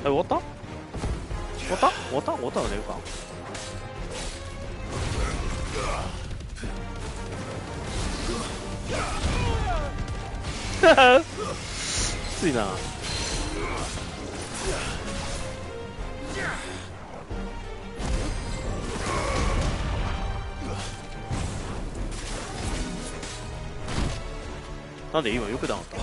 終わった終わった終わった終わったのねるかきついな。なんで今よくなかった？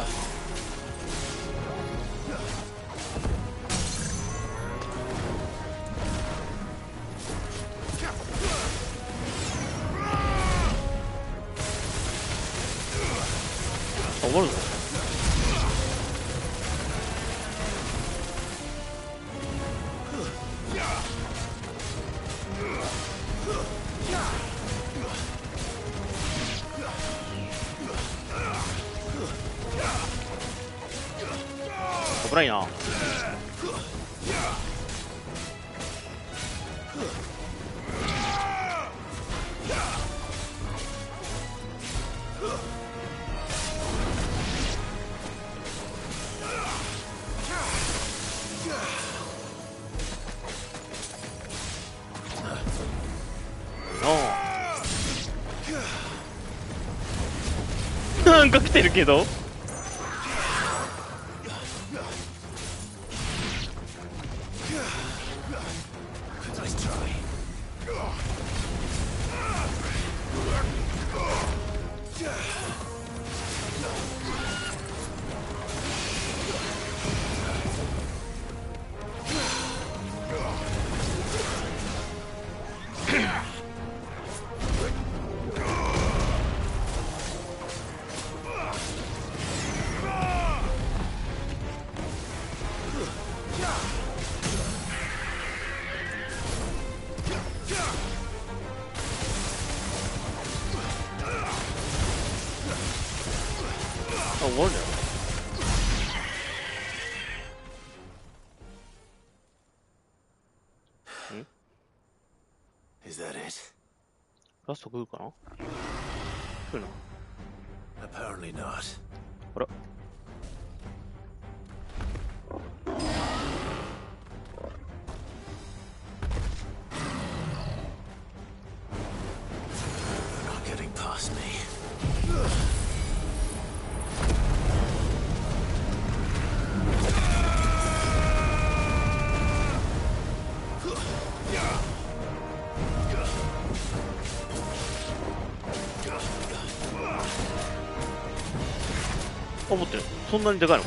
終わるぞ。危ないな。なんか来てるけど終わるじゃん。Is that it? ラスト来るかな？来るな。Apparently not. あら。They're not getting past me.あ、持ってる。そんなにでかいの？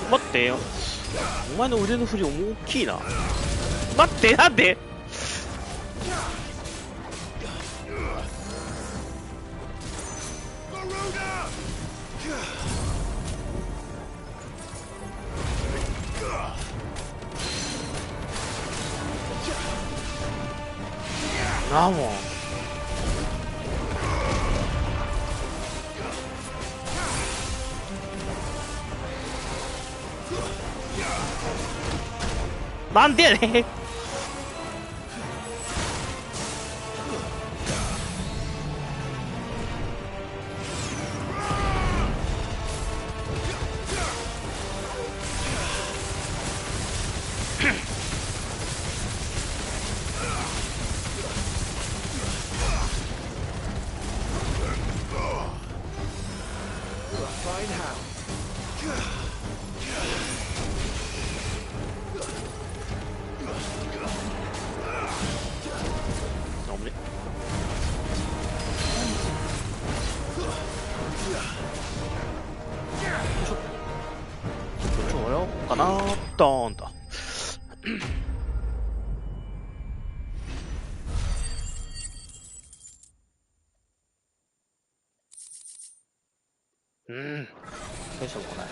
待ってよ、お前の腕の振り大きいな。待って、なんでなあもうなんでやねんドーンと。大したことない。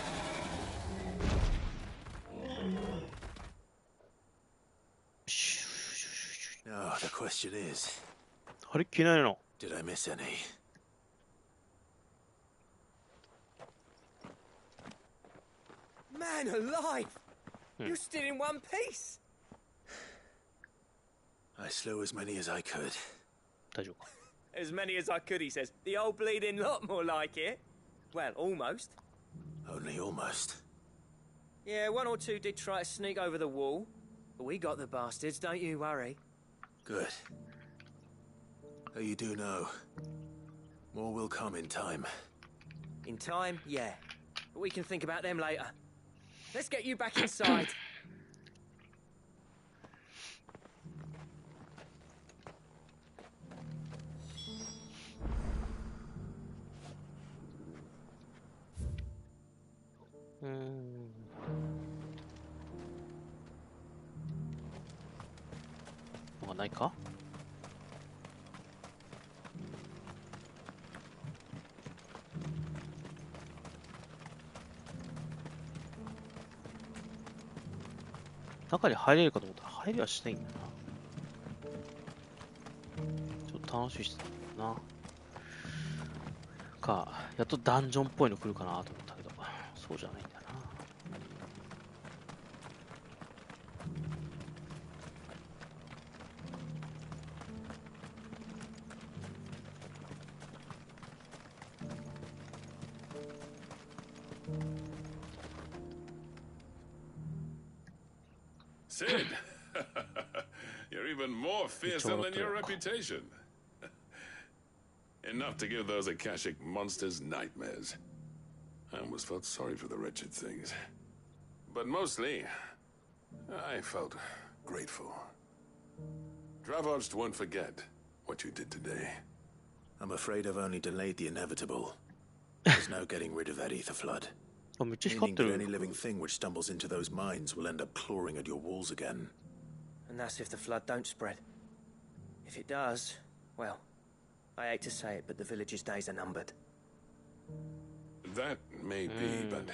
Now, the question is, あれ着ないの did I miss any? Man alive! You're still in one piece! I slew as many as I could. 大丈夫か As many as I could, he says. The old bleeding lot, more like it. Well, almost. Only almost. Yeah, one or two did try to sneak over the wall. But we got the bastards, don't you worry. Good. So you do know. More will come in time. In time, yeah. But we can think about them later. Let's get you back inside. Whatないか中に入れるかと思ったら入りはしないんだな。ちょっと楽しみにしてたんだよな。やっとダンジョンっぽいの来るかなと思ったけど、そうじゃないんだな。Sid, you're even more fearsome than your reputation. Enough to give those Akashic monsters nightmares. I almost felt sorry for the wretched things. But mostly, I felt grateful. Dravoged won't forget what you did today. I'm afraid I've only delayed the inevitable. There's no getting rid of that ether flood. Meaning that any living thing which stumbles into those mines will end up clawing at your walls again. And that's if the flood don't spread. If it does, well, I hate to say it, but the village's days are numbered. That may be, but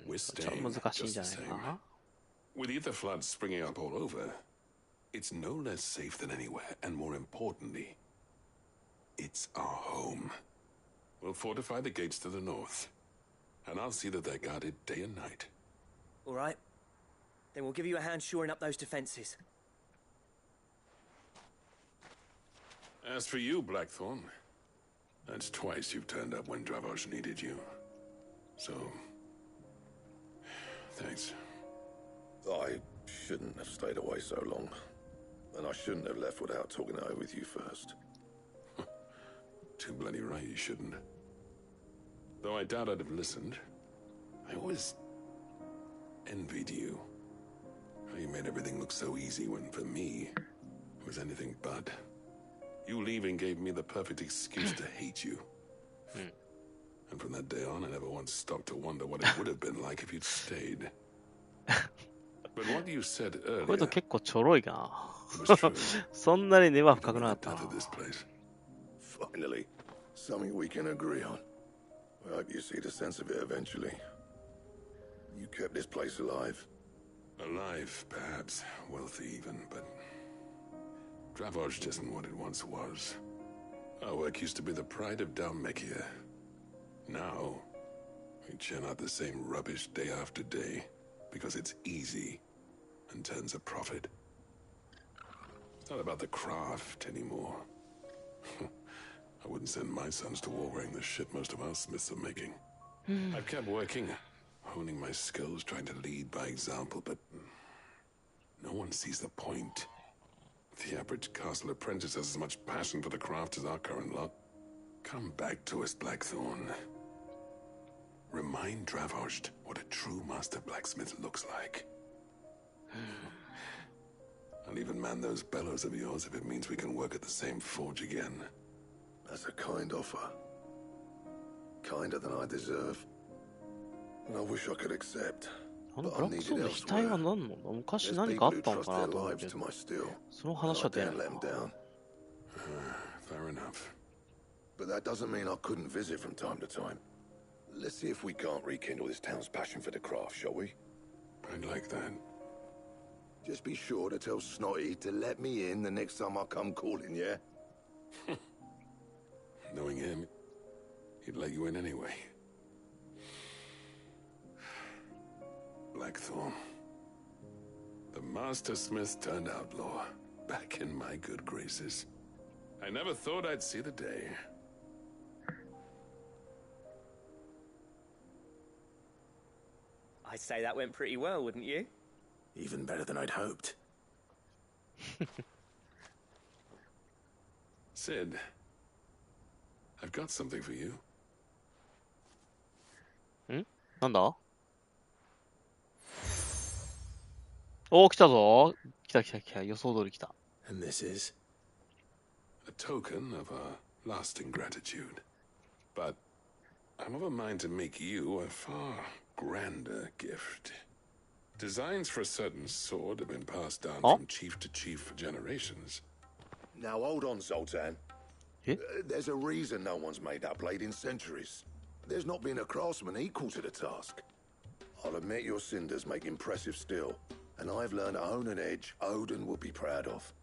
we're staying just the same. With ether floods springing up all over, it's no less safe than anywhere, and more importantly, it's our home. We'll fortify the gates to the north. And I'll see that they're guarded day and night. All right. Then we'll give you a hand shoring up those defenses. As for you, Blackthorn, that's twice you've turned up when Dravoged needed you. So, thanks. I shouldn't have stayed away so long. And I shouldn't have left without talking it over with you first. Too bloody right you shouldn't. Though I doubt I'd have listened, I always envied you. How you made everything look so easy when, for me, it was anything but. You leaving gave me the perfect excuse to hate you. And from that day on, I never once stopped to wonder what it would have been like if you'd stayed. But what you said earlier... これと結構ちょろいな。そんなに根は深くなかったな。Finally, something we can agree on. I hope you see the sense of it eventually. You kept this place alive. Alive, perhaps. Wealthy even, but... Dravoged isn't what it once was. Our work used to be the pride of Dalmekia. Now, we churn out the same rubbish day after day, because it's easy and turns a profit. It's not about the craft anymore. I wouldn't send my sons to war wearing the shit most of our smiths are making. I've kept working, honing my skills, trying to lead by example, but no one sees the point. The average castle apprentice has as much passion for the craft as our current lot. Come back to us, Blackthorn. Remind Dravoged what a true master blacksmith looks like. I'll even man those bellows of yours if it means we can work at the same forge again. That's a kind offer. Kinder than I deserve. And I wish I could accept. あのブラックストーンの額は何なんだ？昔何かあったのかなと思うけど、その話は出ないな。Fair enough. But that doesn't mean I couldn't visit from time to time. Let's see if we can't rekindle this town's passion for the craft, shall we? I'd like that. Just be sure to tell Snotty to let me in the next time I come calling, yeah? Knowing him, he'd let you in anyway. Blackthorn. The Master Smith turned outlaw, back in my good graces. I never thought I'd see the day. I'd say that went pretty well, wouldn't you? Even better than I'd hoped. Sid, I've got something for you. なんだ？おー、来たぞ。来た来た来た。予想通り来た。And this is? A token of a lasting gratitude. But I'm of a mind to make you a far grander gift. Designs for a certain sword have been passed down from chief to chief for generations. Now hold on, Zoltan. There's a reason no one's made that blade in centuries. There's not been a craftsman equal to the task. I'll admit your cinders make impressive steel, and I've learned to own an edge Odin would be proud of.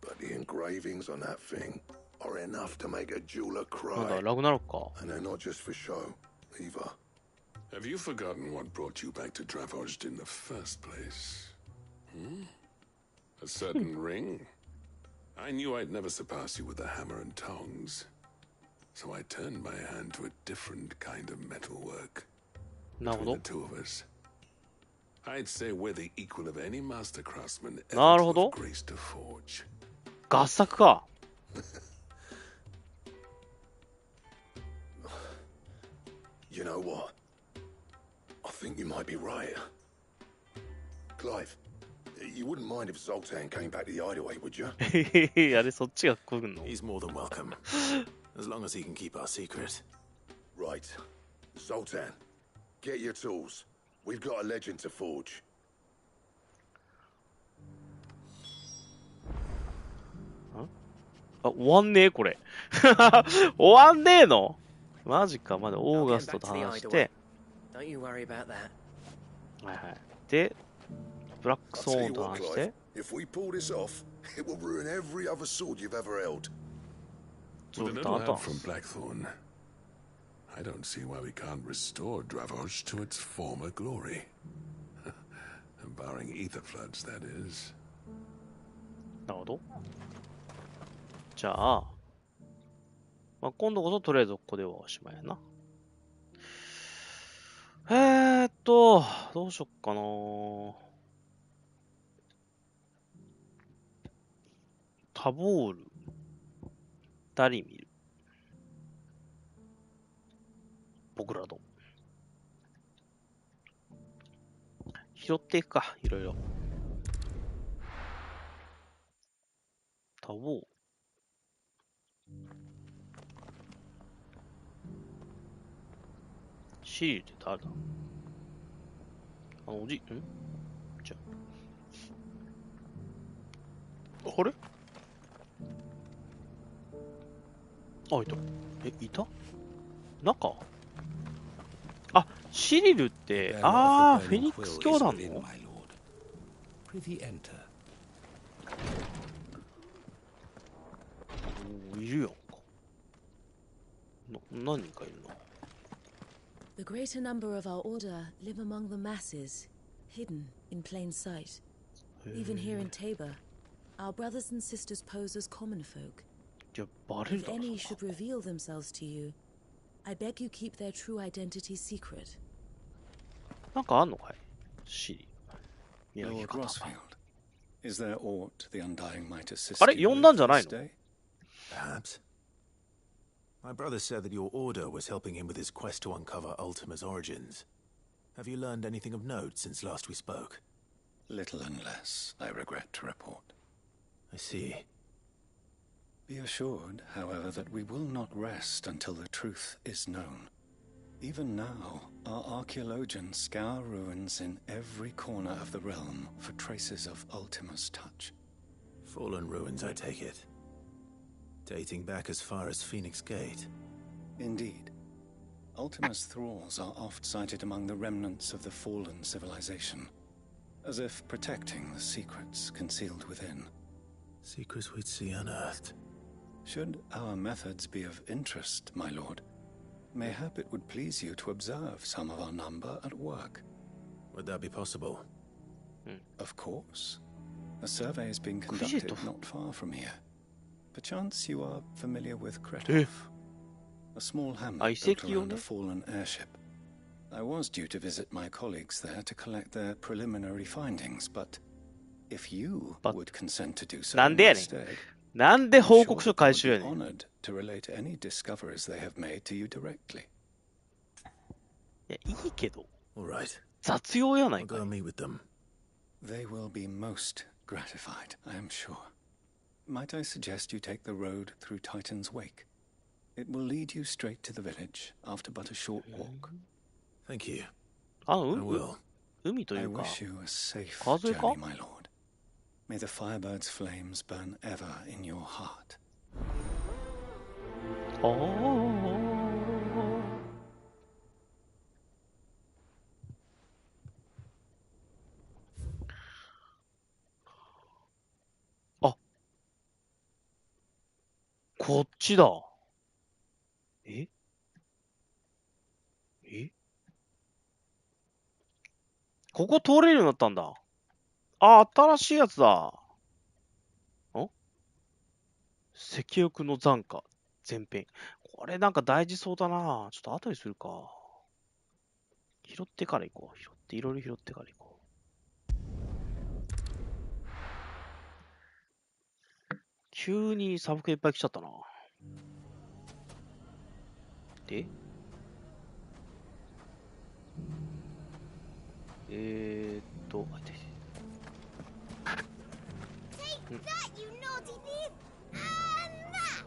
But the engravings on that thing are enough to make a jeweler cry. And they're not just for show, either. Have you forgotten what brought you back to Dravozd in the first place? A certain ring? I knew I'd never surpass you with the hammer and tongs. So I turned my hand to a different kind of metalwork. Between the two of us, I'd say we're the equal of any master craftsman ever to have graced a forge. 合作か。You know what? I think you might be right. Clive, you wouldn't mind if Zoltan came back to the hideaway, would you? あれそっちが来るの？ He's more than welcome. As long as he can keep our secret. Right. Zoltan, get your tools. We've got a legend to forge. あ、終わんねえこれ。終わんねえの？マジか、まだオーガストと話して。Don't you worry about that. はいはい。で、ブラックソーンと話して。If we pull this off, it will ruin every other sword you've ever held. With a little help from Blackthorn, I don't see why we can't restore Dravozd to its former glory. Barring ether floods, that is. なるほど。じゃあ、まあ、今度こそとりあえずここではおしまいやな。どうしよっかな。タボール、ダリミル、ボグラドン。拾っていくか、いろいろ。タボール。シリルって誰だ？おじ、じゃあれ？あ、いた。いた？中？あ、シリルって、フェニックス教団の？いるやんか。何人かいるな。The greater number of our order live among the masses, hidden in plain sight. Even here in Tabor, our brothers and sisters pose as common folk. If any should reveal themselves to you, I beg you keep their true identity secret. なんかあんのかい？シリ。 Lord Rosfield, is there aught the Undying might assist あれ呼んだんじゃないの？ Perhaps. My brother said that your order was helping him with his quest to uncover Ultima's origins. Have you learned anything of note since last we spoke? Little and less, I regret to report. I see. Be assured, however, that we will not rest until the truth is known. Even now, our archaeologians scour ruins in every corner of the realm for traces of Ultima's touch. Fallen ruins, I take it. Dating back as far as Phoenix Gate. Indeed. Ultima's thralls are oft sighted among the remnants of the fallen civilization, as if protecting the secrets concealed within. Secrets we'd see unearthed. Should our methods be of interest, my lord, mayhap it would please you to observe some of our number at work. Would that be possible? Of course. A survey is being conducted not far from here. Perchance you are familiar with Kretov, a small hamlet built around a fallen airship. I was due to visit my colleagues there to collect their preliminary findings, but if you would consent to do so instead,なんで報告書回収やねん。 honored to relate any discoveries they have made to you directly. いや、いいけど。All right. 雑用やないか。I'll go meet with them. They will be most gratified, I am sure. Might I suggest you take the road through Titan's Wake? It will lead you straight to the village after but a short walk. Thank you. I will. I wish you a safe journey, my lord. May the Firebird's flames burn ever in your heart. Oh. こっちだ。え？ここ通れるようになったんだ。あ、新しいやつだ。石翼の残火前編。これなんか大事そうだな。ちょっと後にするか。拾ってから行こう。いろいろ拾ってから行こう。急にサブクエいっぱい来ちゃったな。でTake that, you naughty thief! And that!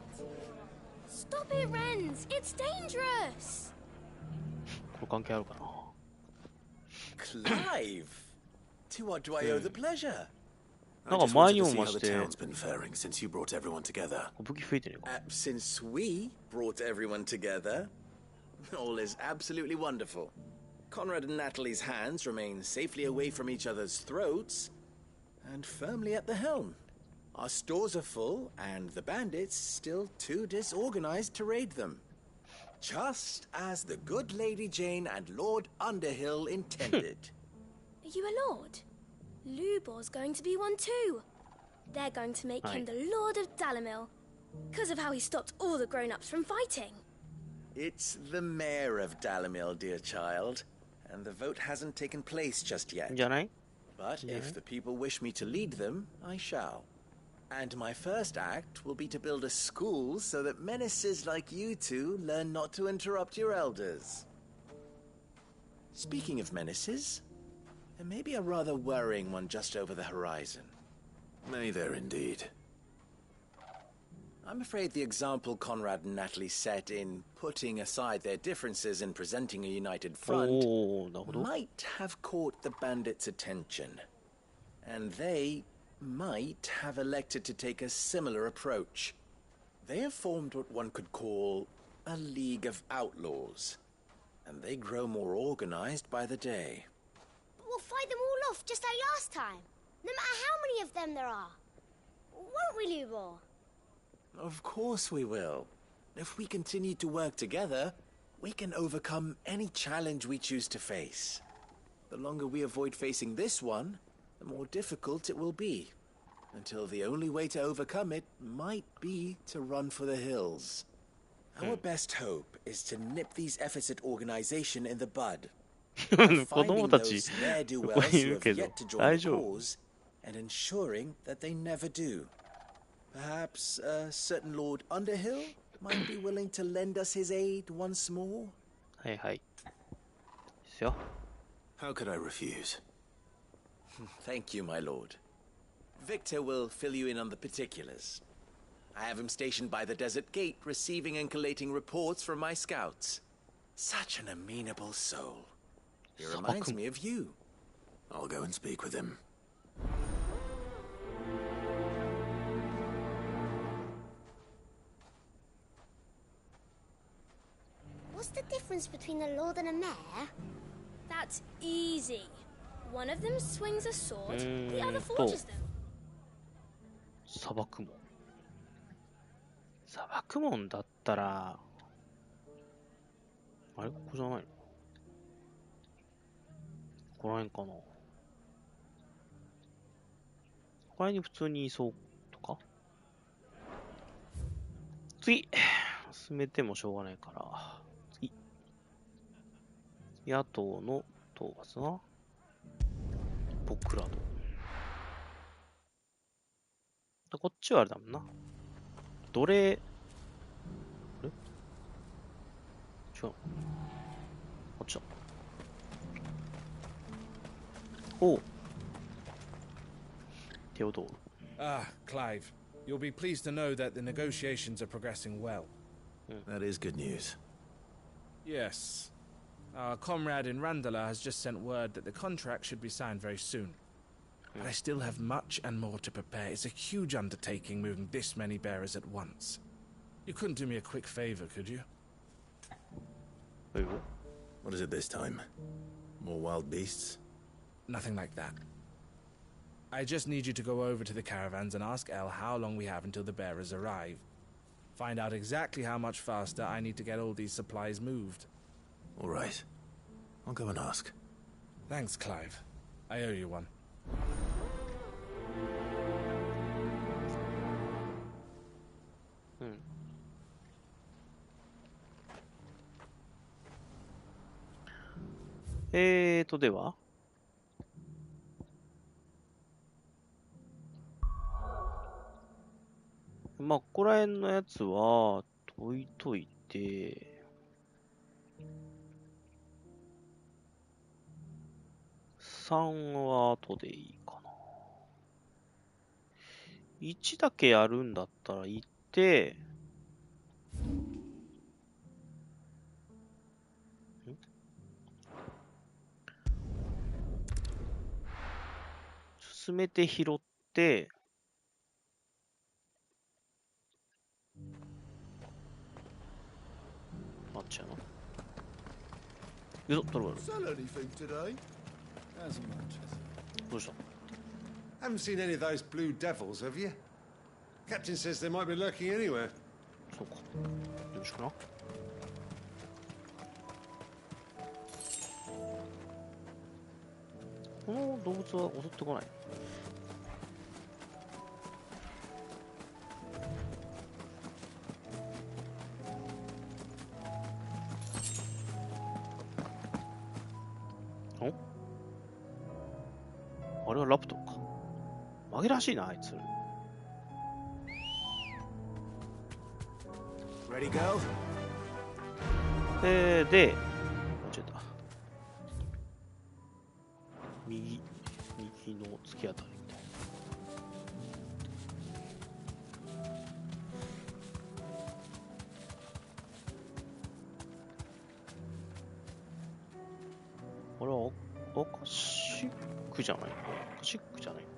Stop it, Renz! It's dangerous! これ関係あるかな。 Clive! To what do I owe the pleasure? なんか前にもまして。 Since you brought everyone together. 武器増えてねえか。Since we brought everyone together, all is absolutely wonderful. Conrad and Natalie's hands remain safely away from each other's throats, and firmly at the helm. Our stores are full, and the bandits still too disorganized to raid them. Just as the good Lady Jane and Lord Underhill intended. Are you a lord? Lubor's going to be one too. They're going to make him the Lord of Dalamil, because of how he stopped all the grown-ups from fighting. It's the mayor of Dalamil, dear child, and the vote hasn't taken place just yet. But if the people wish me to lead them, I shall. And my first act will be to build a school so that menaces like you two learn not to interrupt your elders. Speaking of menaces, there may be a rather worrying one just over the horizon. May there indeed. I'm afraid the example Conrad and Natalie set in putting aside their differences and presenting a united front might have caught the bandits' attention. And they might have elected to take a similar approach. They have formed what one could call a League of Outlaws, and they grow more organized by the day. We'll fight them all off just like last time, no matter how many of them there are. Won't we, Lubor? Of course we will. If we continue to work together, we can overcome any challenge we choose to face. The longer we avoid facing this one, the more difficult it will be. Until the only way to overcome it might be to run for the hills. Our best hope is to nip these efforts at organization in the bud. Finding those ne'er-do-wells who have yet to join the cause, and ensuring that they never do. Perhaps a certain Lord Underhill might be willing to lend us his aid once more? How could I refuse? Thank you, my lord. Victor will fill you in on the particulars. I have him stationed by the desert gate, receiving and collating reports from my scouts. Such an amenable soul. He reminds me of you. I'll go and speak with him. What's the difference between a lord and a mayor? That's easy. One of them swings a sword, the other forges them. 砂漠門。砂漠門だったら、あれここじゃないの？ここら辺かな。ここら辺に普通にいそうとか。次進めてもしょうがないから。次。野党の討伐な。僕らと。こっちはあれだもんな。奴隷。あれ違う。こっちだ。おう。テオドール。Ah, Clive. You'll be pleased to know that the negotiations are progressing well. That is good news. Yes. Our comrade in Randala has just sent word that the contract should be signed very soon. But I still have much and more to prepare. It's a huge undertaking moving this many bearers at once. You couldn't do me a quick favor, could you? Wait, what is it this time? More wild beasts? Nothing like that. I just need you to go over to the caravans and ask El how long we have until the bearers arrive. Find out exactly how much faster I need to get all these supplies moved. All right. I'll go and ask. Thanks, Clive. I owe you one.ではまあ、ここら辺のやつは、解いといて、3は後でいいかな。1だけやるんだったら行って、進めて拾って、あっちやな。よっ、取るわ。どうした？ Haven't seen any of those blue devils, have you? Captain says they might be lurking anywhere. そうか。よろしくな。この動物は襲ってこない。あれはラプトルか。紛らわしいな、あいつ。Ready, go? で、間違えた。右の突き当たりみたいな。これはアカシックじゃないのか。アカシックじゃないの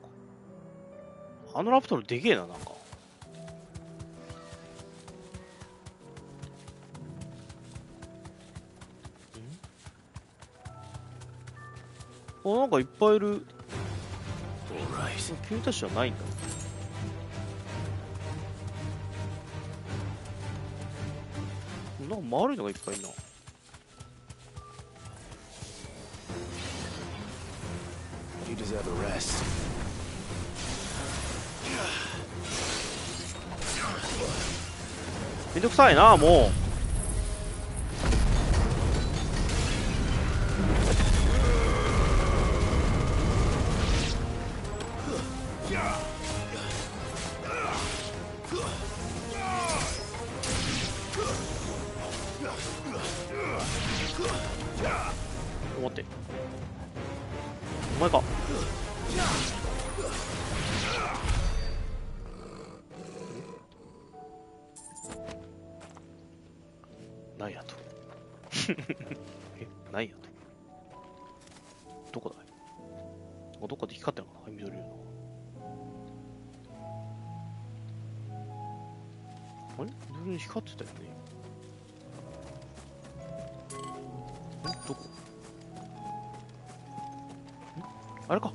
か。あのラプトルでけえな、なんか。あ、なんかいっぱいいる。君たちじゃないんだ。なんか丸いのがいっぱいいるな。You deserve a rest. めんどくさいな、もう。待って。お前か。なんやと。ないやと。どこだい？どっかで光ってるのかな、緑色の。あれ？緑に光ってたよね。どこ？あれか。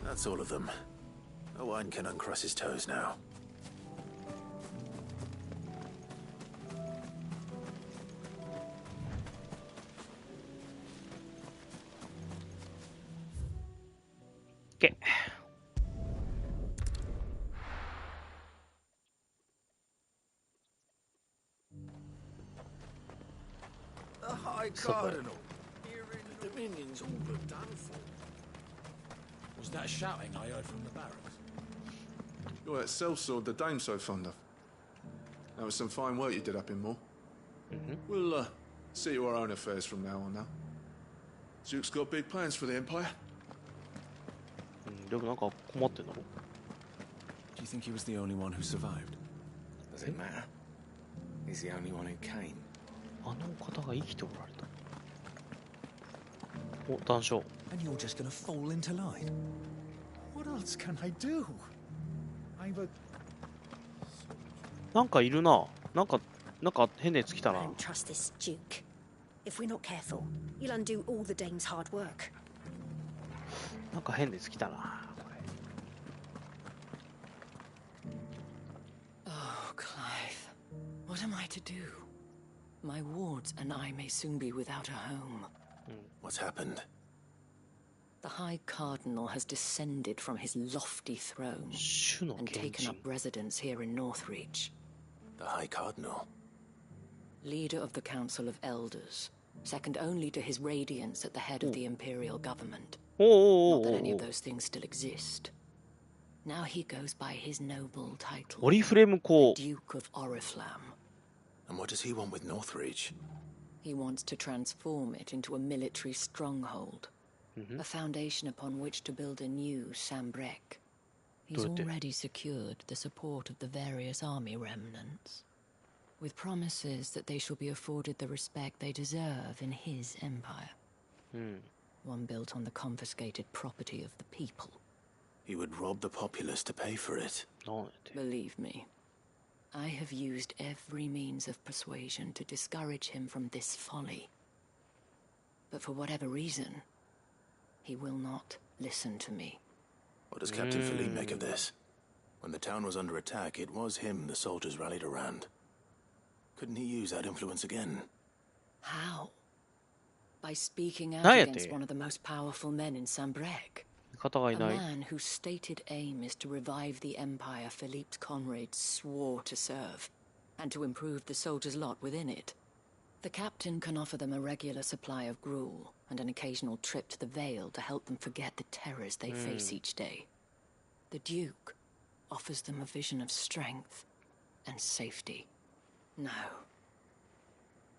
That's all of them. Owen can uncross his toes now. Okay. The High Cardinal. Here in the Dominion's all but done for. Was that shouting I heard from the barracks? You're that sellsword the Dame's so fond of. That was some fine work you did up in Moore. We'll see to our own affairs from now on now. Duke's got big plans for the Empire. Do you think he was the only one who survived? Does it matter? He's the only one who came. あの方が生きておられた。お、談笑。And you're just gonna fall into light? What else can I do? I've a... なんかいるな。なんか変なやつ来たな。 Don't trust this Duke. If we're not careful, you'll undo all the Dane's hard work. なんか変なやつ来たな。Oh, Clive. What am I to do? My wards and I may soon be without a home. What's happened? The High Cardinal has descended from his lofty throne and taken up residence here in Northreach. The High Cardinal? Leader of the Council of Elders, second only to his Radiance at the head of the Imperial government. Not that any of those things still exist. Now he goes by his noble title, the Duke of Oriflamme. And what does he want with Northreach? He wants to transform it into a military stronghold, a foundation upon which to build a new Sambrec. He's already secured the support of the various army remnants, with promises that they shall be afforded the respect they deserve in his empire. One built on the confiscated property of the people. He would rob the populace to pay for it. Believe me, I have used every means of persuasion to discourage him from this folly. But for whatever reason, he will not listen to me. What does Captain Philippe make of this? When the town was under attack, it was him the soldiers rallied around. Couldn't he use that influence again? How? By speaking out against one of the most powerful men in Sambrec. A man whose stated aim is to revive the empire Philippe's comrades swore to serve, and to improve the soldiers' lot within it. The captain can offer them a regular supply of gruel, and an occasional trip to the Vale to help them forget the terrors they face each day. The Duke offers them a vision of strength and safety. No.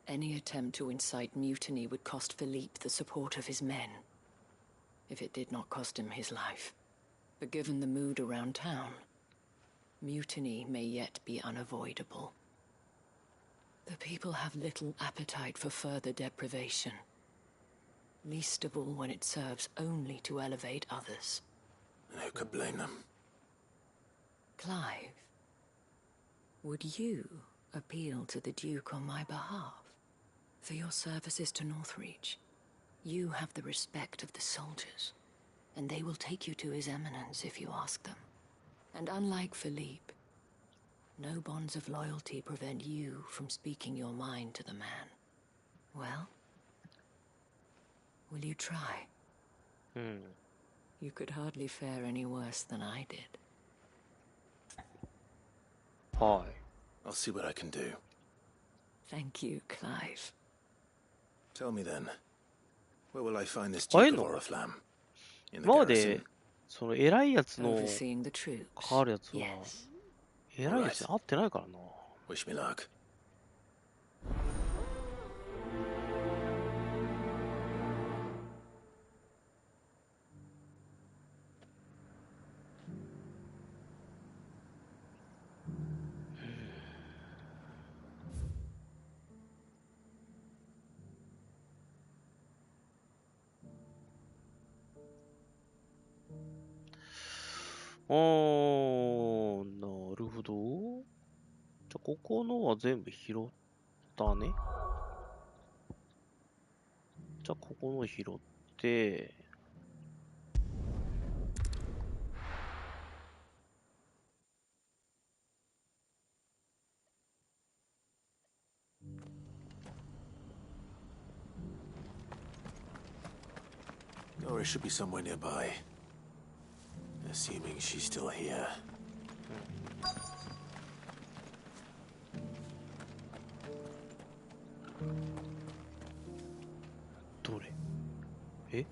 Any attempt to incite mutiny would cost Philippe the support of his men. If it did not cost him his life. But given the mood around town, mutiny may yet be unavoidable. The people have little appetite for further deprivation, least of all when it serves only to elevate others. And who could blame them? Clive, would you appeal to the Duke on my behalf? For your services to Northreach, you have the respect of the soldiers, and they will take you to His Eminence if you ask them. And unlike Philippe, no bonds of loyalty prevent you from speaking your mind to the man. Well, will you try? You could hardly fare any worse than I did. Hi. I'll see what I can do. Thank you, Clive. Tell me then, where will I find this Duke of Oriflamme? In the garrison? その偉いやつの関わるやつは偉いやつに会ってないからな。Wish me luck. なるほど。じゃあ、ここのは全部拾ったね。じゃあ、ここの拾って、Dora should be somewhere nearby. Assuming she's still here. どれ？え？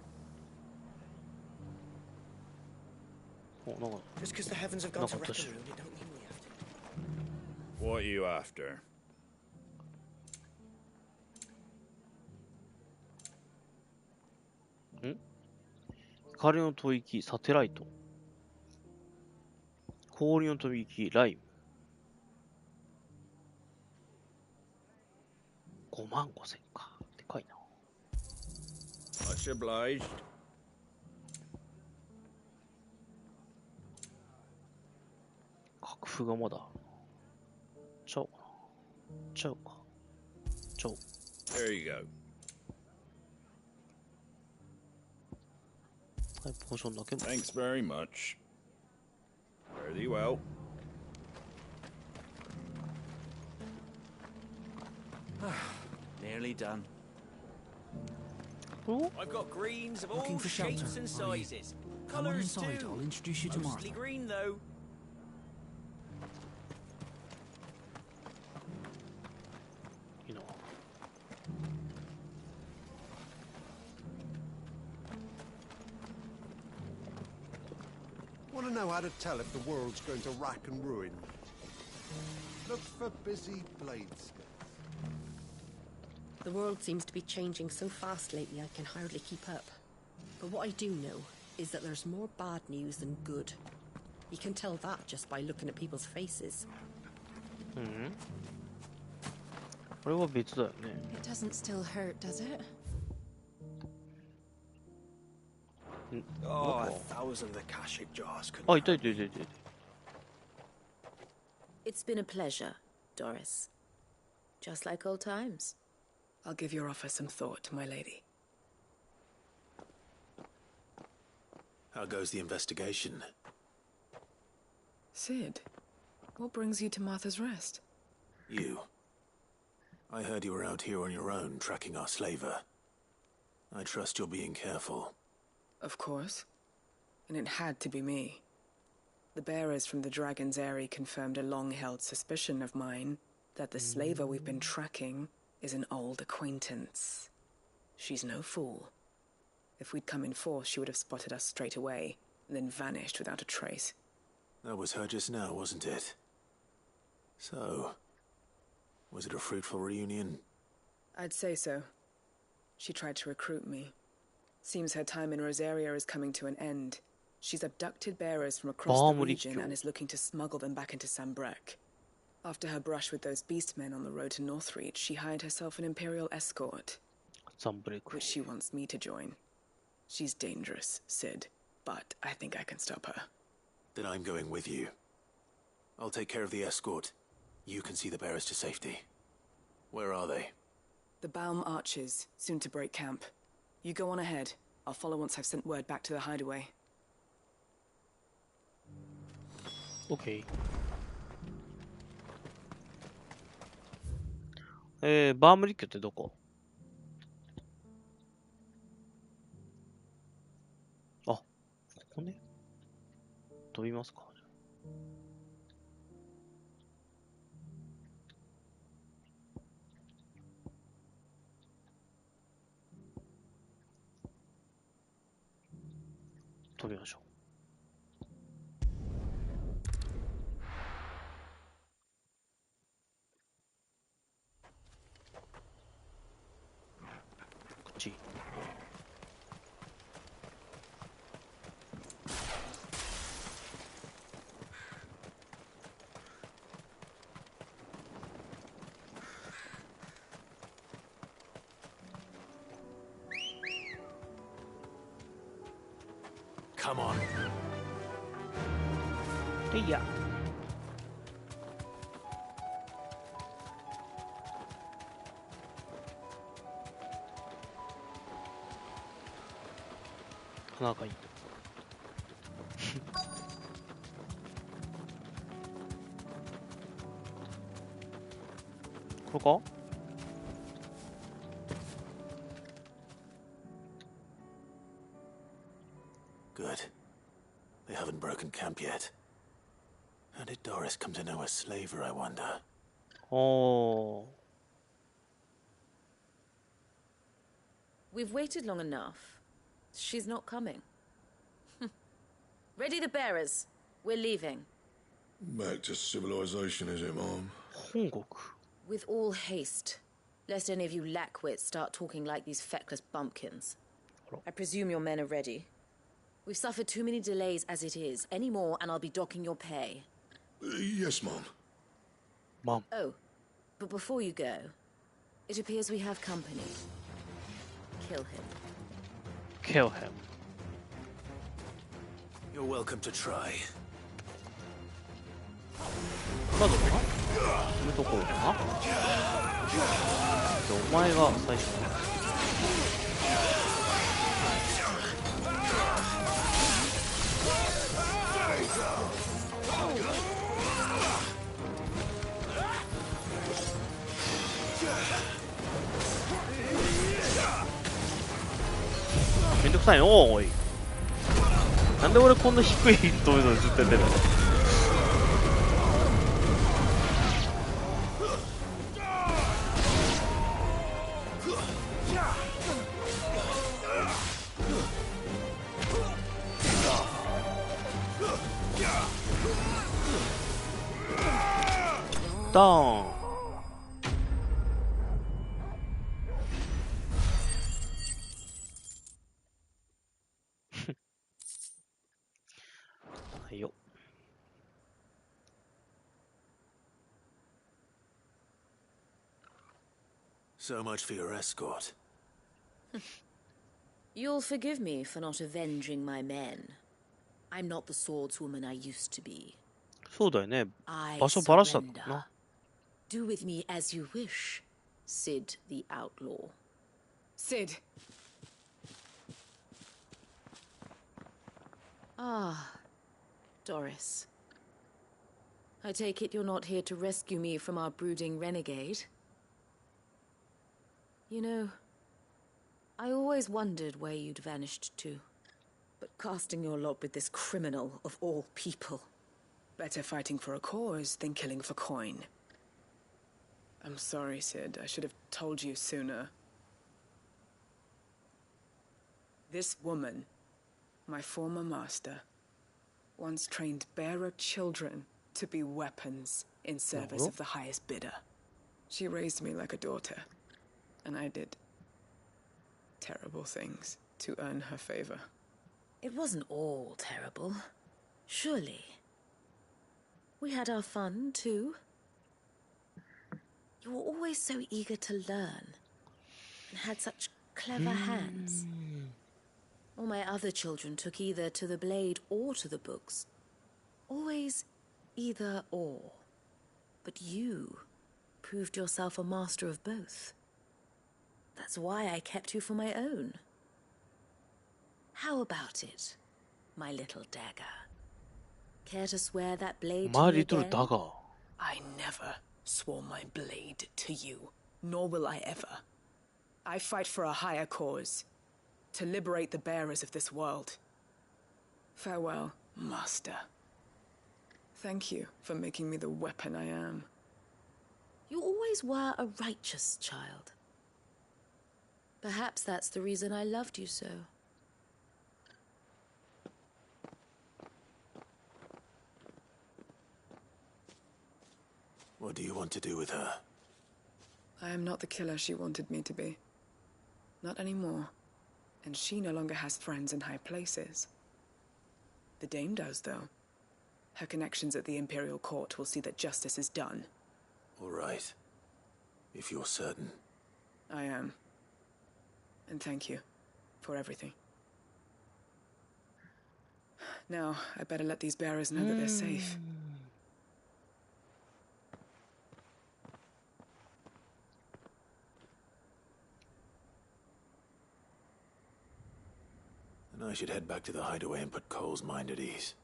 お、なんか、Just because the heavens have gone to Raccoon, it don't mean we have to. What are you after? 光の吐息、サテライト。氷の吐息、ライム。55,000か。でかいな。Much obliged. 楽譜がまだ。ちゃうかな。ちゃうか。ちゃう。There you go. はい、ポーションだけも。Thanks very much. Fare thee well. Nearly done. I've got greens of all shapes and sizes. Colours too. I'll introduce you to Mostly green though. You know. Want to know how to tell if the world's going to rack and ruin? Look for busy bladesmiths. The world seems to be changing so fast lately I can hardly keep up. But what I do know is that there's more bad news than good. You can tell that just by looking at people's faces. It doesn't still hurt, does it? Oh, 1,000 Akashic jars could. Oh, いたいたいたいた。It's been a pleasure, Doris. Just like old times. I'll give your offer some thought, my lady. How goes the investigation? Sid, what brings you to Martha's Rest? You. I heard you were out here on your own, tracking our slaver. I trust you're being careful. Of course. And it had to be me. The bearers from the Dragon's Eyrie confirmed a long-held suspicion of mine that the slaver we've been tracking is an old acquaintance. She's no fool. If we'd come in force, she would have spotted us straight away, and then vanished without a trace. That was her just now, wasn't it? So, was it a fruitful reunion? I'd say so. She tried to recruit me. Seems her time in Rosaria is coming to an end. She's abducted bearers from across the region and is looking to smuggle them back into Sambrek. After her brush with those beastmen on the road to Northreach, she hired herself an Imperial escort, which she wants me to join. She's dangerous, Sid, but I think I can stop her. Then I'm going with you. I'll take care of the escort. You can see the bearers to safety. Where are they? The Baum Archers, soon to break camp. You go on ahead. I'll follow once I've sent word back to the hideaway. Okay. バームリックってどこ？あ、ここね。飛びますか。飛びましょう。こっち。Come on. でいや。花がいい。これか？Good. They haven't broken camp yet. How did Doris come to know a slaver, I wonder? Oh. We've waited long enough. She's not coming. Ready the bearers. We're leaving. Back to civilization, is it, Mom? With all haste, lest any of you lackwits start talking like these feckless bumpkins. I presume your men are ready. We've suffered too many delays as it is. Any more, and I'll be docking your pay. Yes, Mom. Mom. Oh, but before you go, it appears we have company. Kill him. Kill him. You're welcome to try. カード止めとこうかな。お前が最初に。めんどくさいのおい。なんで俺こんな低いヒットでずっとやってるの？ダウン。はいよ。So much for your escort. You'll forgive me for not avenging my men. I'm not the swordswoman I used to be. そうだよね。場所バラしたんだな。Do with me as you wish, Sid the outlaw. Sid. Ah, Doris. I take it you're not here to rescue me from our brooding renegade? You know, I always wondered where you'd vanished to. But casting your lot with this criminal of all people. Better fighting for a cause than killing for coin. I'm sorry, Sid. I should have told you sooner. This woman, my former master, once trained bearer children to be weapons in service of the highest bidder. She raised me like a daughter, and I did terrible things to earn her favor. It wasn't all terrible, surely. We had our fun, too. You were always so eager to learn, and had such clever hands. All my other children took either to the blade or to the books. Always either or. But you proved yourself a master of both. That's why I kept you for my own. How about it, my little dagger? Care to swear that blade to me again? I never swore my blade to you, nor will I ever. I fight for a higher cause, to liberate the bearers of this world. Farewell, Master. Thank you for making me the weapon I am. You always were a righteous child. Perhaps that's the reason I loved you so. What do you want to do with her? I am not the killer she wanted me to be. Not anymore. And she no longer has friends in high places. The Dame does, though. Her connections at the Imperial Court will see that justice is done. All right. If you're certain. I am. And thank you for everything. Now, I better let these bearers know that they're safe. And I should head back to the hideaway and put Cole's mind at ease.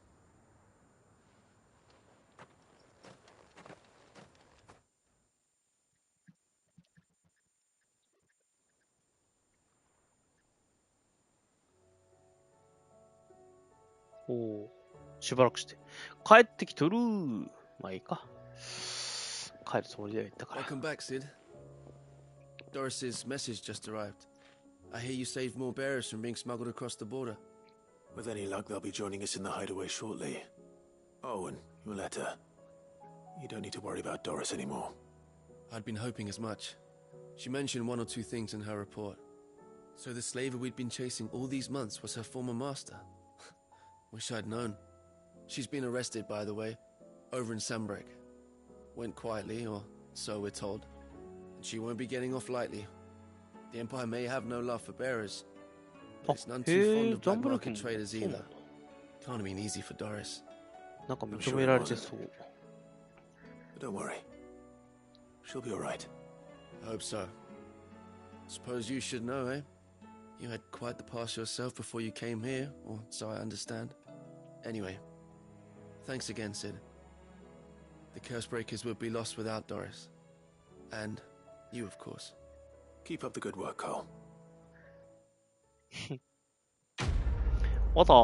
Oh, しばらくして帰ってきとる。まあいいか。帰るつもりでは言ったから。 Welcome back, Sid. Doris's message just arrived. I hear you saved more bearers from being smuggled across the border. With any luck, they'll be joining us in the hideaway shortly. Oh, and your letter. You don't need to worry about Doris anymore. I'd been hoping as much. She mentioned one or two things in her report. So the slaver we'd been chasing all these months was her former master. Wish I'd known. She's been arrested, by the way, over in Sambrek. Went quietly, or so we're told. And she won't be getting off lightly. The Empire may have no love for bearers, but it's none too fond of black market traders either. Can't have been easy for Doris. But don't worry. She'll be alright. I hope so. Suppose you should know, eh? You had quite the past yourself before you came here, or so I understand. Anyway, thanks again, Sid. The Cursebreakers would be lost without Doris. And you, of course. Keep up the good work, Cole. わだ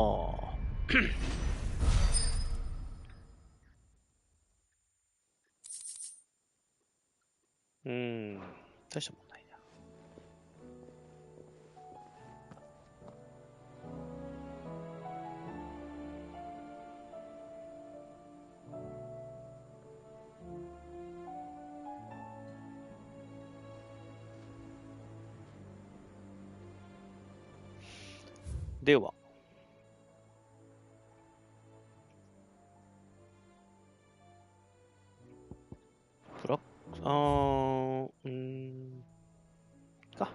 大したもんないな。では、ブラック、か。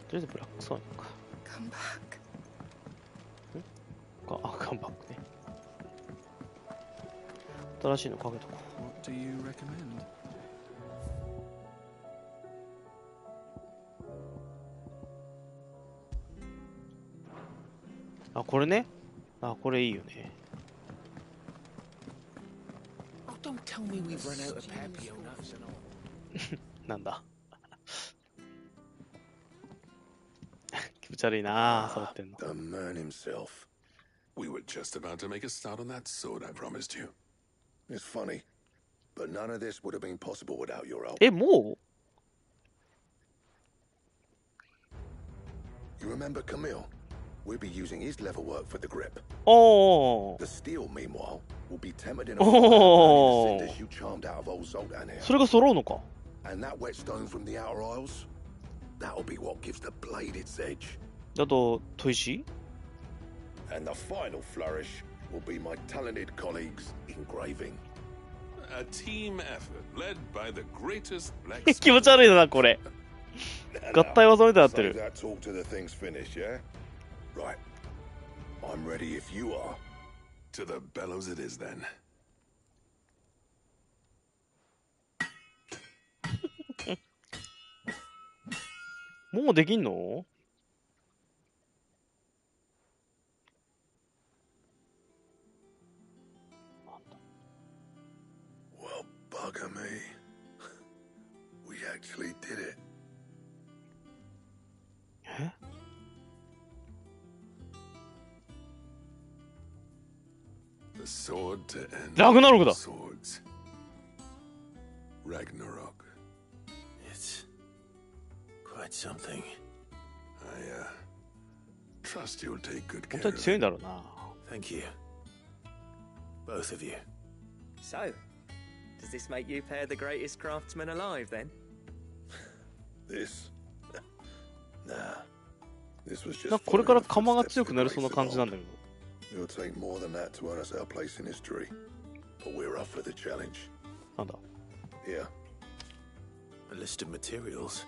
とりあえずブラックソニックか。Come back. カムバックね。新しいのかけとこう。What do you recommend? あ、これね。あ、これいいよね。Oh, don't tell me we've run out of Papio nuts and all. なんだ。気持ち悪いなぁ、触ってんの。 The man himself. We were just about to make a start on that sword I promised you. It's funny, but none of this would have been possible without your help. え、もう You remember Camille? We'll be using his level work for the grip. Oh. The steel, meanwhile, will be tempered in a Oh. cinders you charmed out of old Zoltan here. それが揃うのか And that whetstone from the outer isles, that'll be what gives the blade its edge. あと、砥石 And the final flourish will be my talented colleagues engraving. A team effort led by the greatest blacksmith. 気持ち悪いな、これ。合体技みたいになってる。 Save that talk till the thing's finished, yeah? Right. I'm ready if you are. To the bellows it is then. もうできんの Well, bugger me. We actually did it. え The sword to end ラグナロクだ swords. Ragnarok. It's quite something. I trust you'll take good 本 care 当 of に it. 強いんだろうな。 Thank you. Both of you. So, does this make you pair the greatest craftsmen alive then? This? Nah. This was なん just かこれから following the 釜が footsteps 強 of く the なりそうな race 感 of じなん old. だけど。 It'll take more than that to earn us our place in history. But we're up for the challenge. なんだ Here. A list of materials.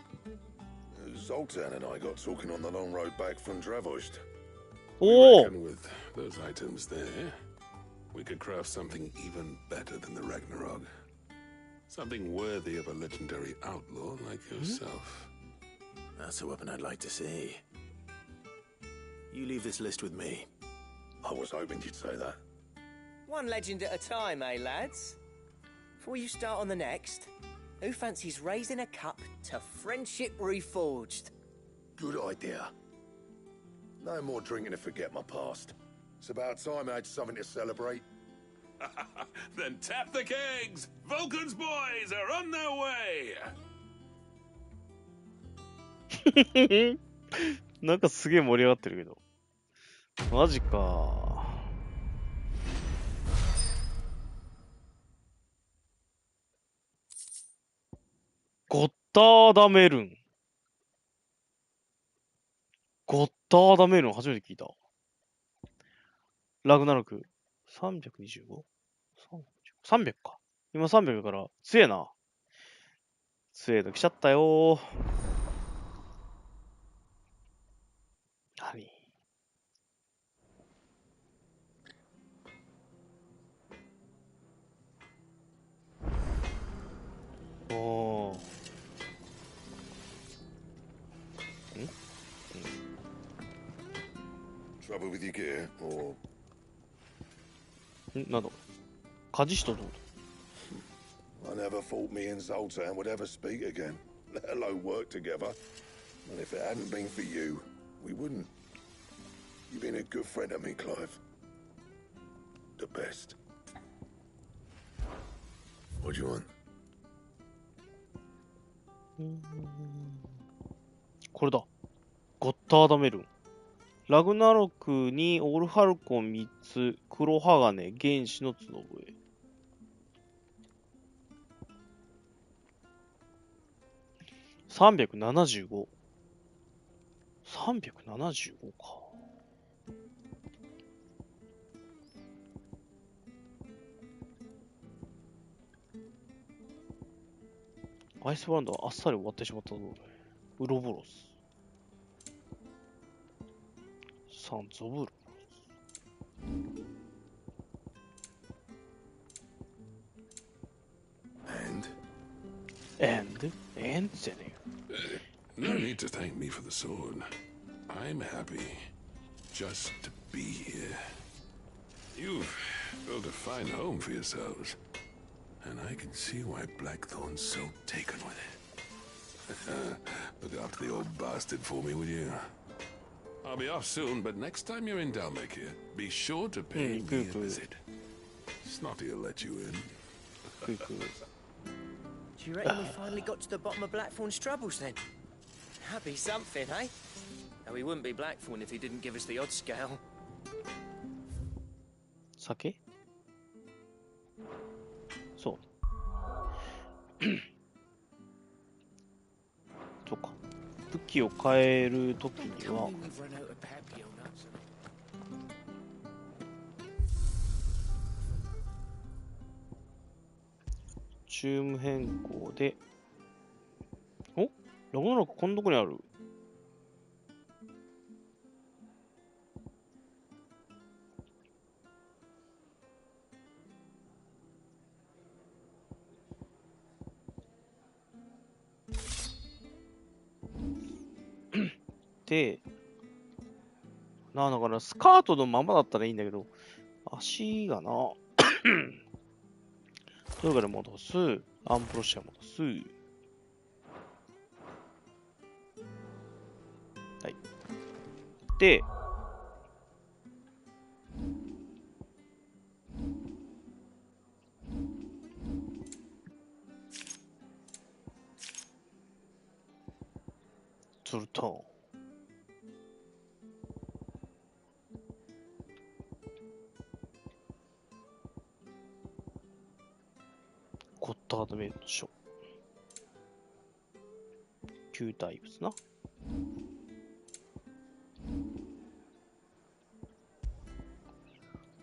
Zoltan and I got talking on the long road back from Dravoist. Oh. We reckon with those items there, we could craft something even better than the Ragnarok. Something worthy of a legendary outlaw like yourself. That's a weapon I'd like to see. You leave this list with me. I was hoping you'd say that. One legend at a time, eh, lads? Before you start on the next, who fancies raising a cup to friendship reforged? Good idea. No more drinking to forget my past. It's about time I had something to celebrate. Then tap the kegs! Vulcan's boys are on their way! なんかすげえ盛り上がってるけど。マジか。ゴッターダメルン。ゴッターダメルン初めて聞いた。ラグナロク。325?300 か。今300から、強えな。強えと来ちゃったよー。何おー。Trouble with your gear, or... なんだカジシとどう I never thought me and Zoltan would ever speak again, let alone work together. And if it hadn't been for you, we wouldn't. You've been a good friend of me, Clive. The best. What do you want? これだ。ゴッターダメルン。ラグナロクにオルファルコン3つ、黒鋼、原始の角笛。375。375か。アイスブランドはあっさり終わってしまったぞ。ウロボロス。サンズオブロボロス。And じゃねえ。No need to thank me for the sword. I'm happy just to be here. You've built a fine home for yourselves, and I can see why Blackthorn's so taken with it. Look after the old bastard for me, will you? I'll be off soon, but next time you're in Dalmekir, be sure to pay me a visit. Snotty will let you in. Do you reckon we finally got to the bottom of Blackthorn's troubles then? That'd be something, eh? Now, he wouldn't be Blackthorn if he didn't give us the odd scale. 酒そう。そうか。武器を変えるときには、チューム変更で、お？ラグナロクこんなとこにある？で、だからスカートのままだったらいいんだけど、足がな、それから戻す、アンプロシア戻す。はい。で、すると、ゴッタードメイルでしょ。旧大仏な。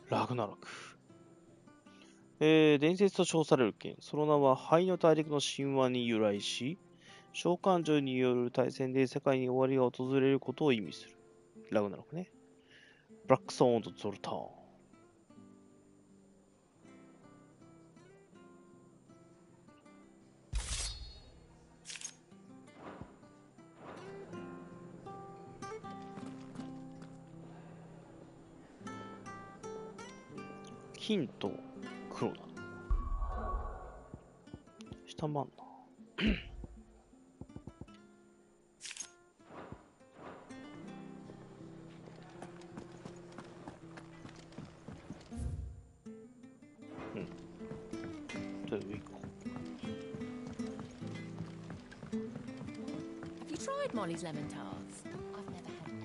ラグナロク。伝説と称される剣。その名は灰の大陸の神話に由来し、召喚獣による対戦で世界に終わりが訪れることを意味する。ラグナロクね。ブラックソーンとゾルターン。金と黒だ。下もあんな。うん。じゃあ上行こう。Have you tried Molly's lemon tarts? I've never had any.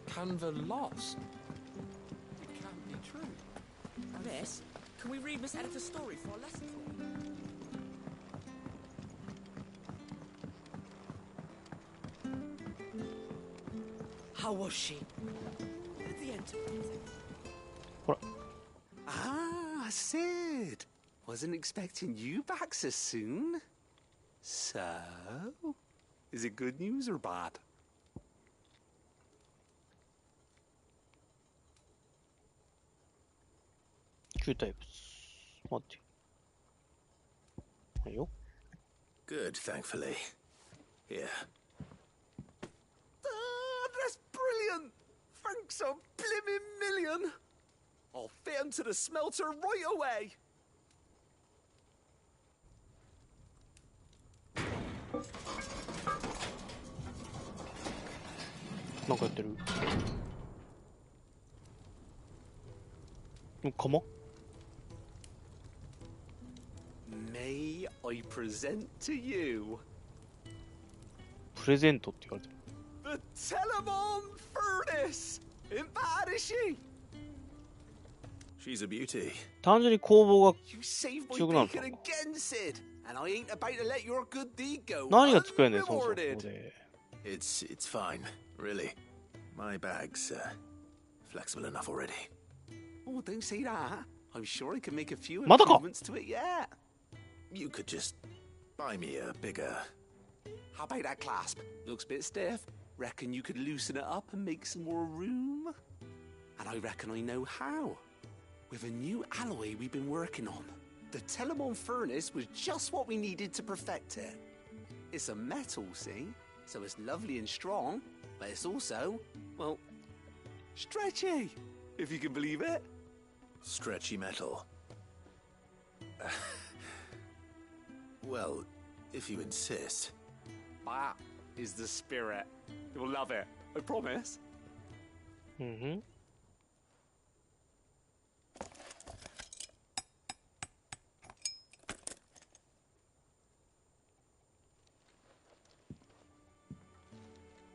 Canva lost? It can't be true. Miss, can we read Miss Editor's story for our lesson? How was she? At the end. Ah, Sid. Wasn't expecting you back so soon. So, is it good news or bad? 球体物。待って。はいよ。Good, thankfully. Here. That's brilliant! Thanks a blimmin' million! I'll fit 'em to the smelter right away! なんかやってる？釜？ May I present to you プレゼントって言われてる。 the Telemon Furnace! Ain't bad, is she? She's a beauty. 単純に工房が You saved my 強くなる bacon again, Sid, and I ain't about to let your good deed go 何が作れんねん、そもそもここ unrewarded. で。It's fine, really. My bag's flexible enough already. Oh, don't say that. I'm sure I can make a few まだか？ improvements to it yet. You could just buy me a bigger. How about that clasp? Looks a bit stiff. Reckon you could loosen it up and make some more room? And I reckon I know how. With a new alloy we've been working on. The Telemon Furnace was just what we needed to perfect it. It's a metal, see? So it's lovely and strong, but it's also, well, stretchy, if you can believe it. Stretchy metal. Well, if you insist. That is the spirit. You'll love it, I promise. Mm-hmm.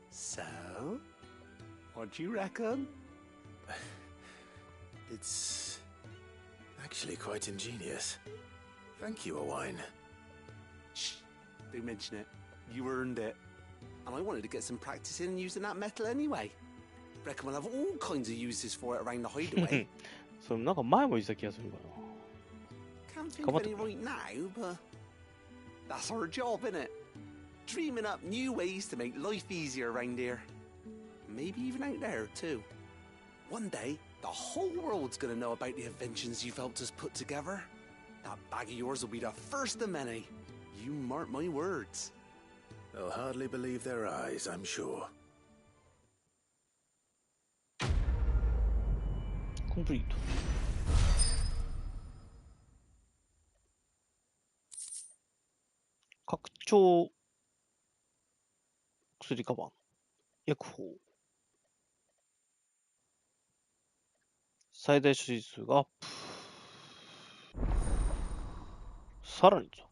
So, what do you reckon? It's actually quite ingenious. Thank you, Owain. Shh, don't mention it. You earned it. And I wanted to get some practice in using that metal anyway. Reckon we'll have all kinds of uses for it around the hideaway. それなんか前も言ってた気がするか Can't think of any right now, but that's our job, innit? Dreaming up new ways to make life easier around here. Maybe even out there, too. One day, the whole world's gonna know about the inventions you've helped us put together. That bag of yours will be the first of many. You mark my words. They'll hardly believe their eyes, I'm sure. コンプリート。拡張薬カバン。薬法。最大所持数がアップ。さらに増加。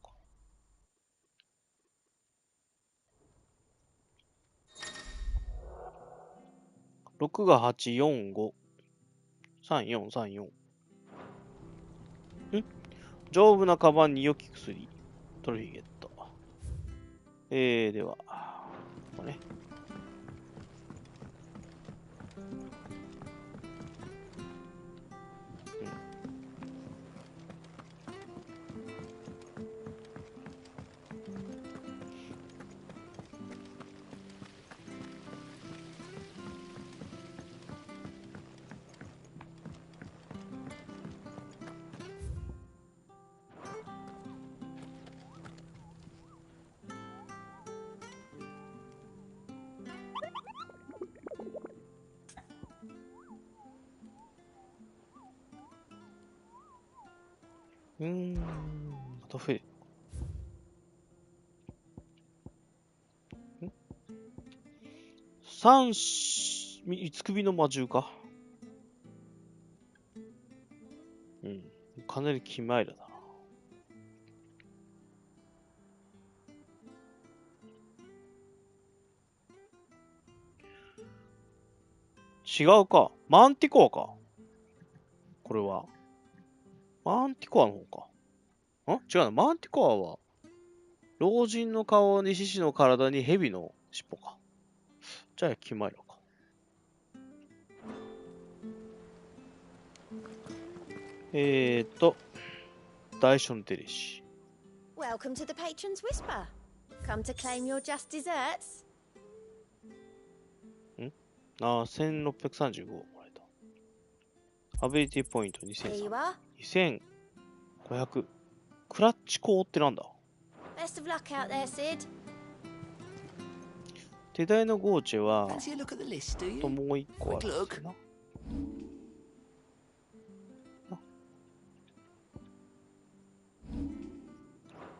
6が8、4、5。3、4、3、4。丈夫なカバンに良き薬。トロフィーゲット。では、ここね。また増える。三首の魔獣か。かなりキマイラだな。違うか。マンティコアか。これは。マンティコアの方か。違うな。マンティコアは、老人の顔に獅子の体に蛇の尻尾か。じゃあ、キマイラか。大書のテレシ。Welcome to the Patron's Whisper. Come to claim your just desserts. 1635もらえた。アビリティポイント2500。クラッチコーってなんだ？ Best of luck out there, Sid. 手代のゴーチェは、ともう一個あるんですな。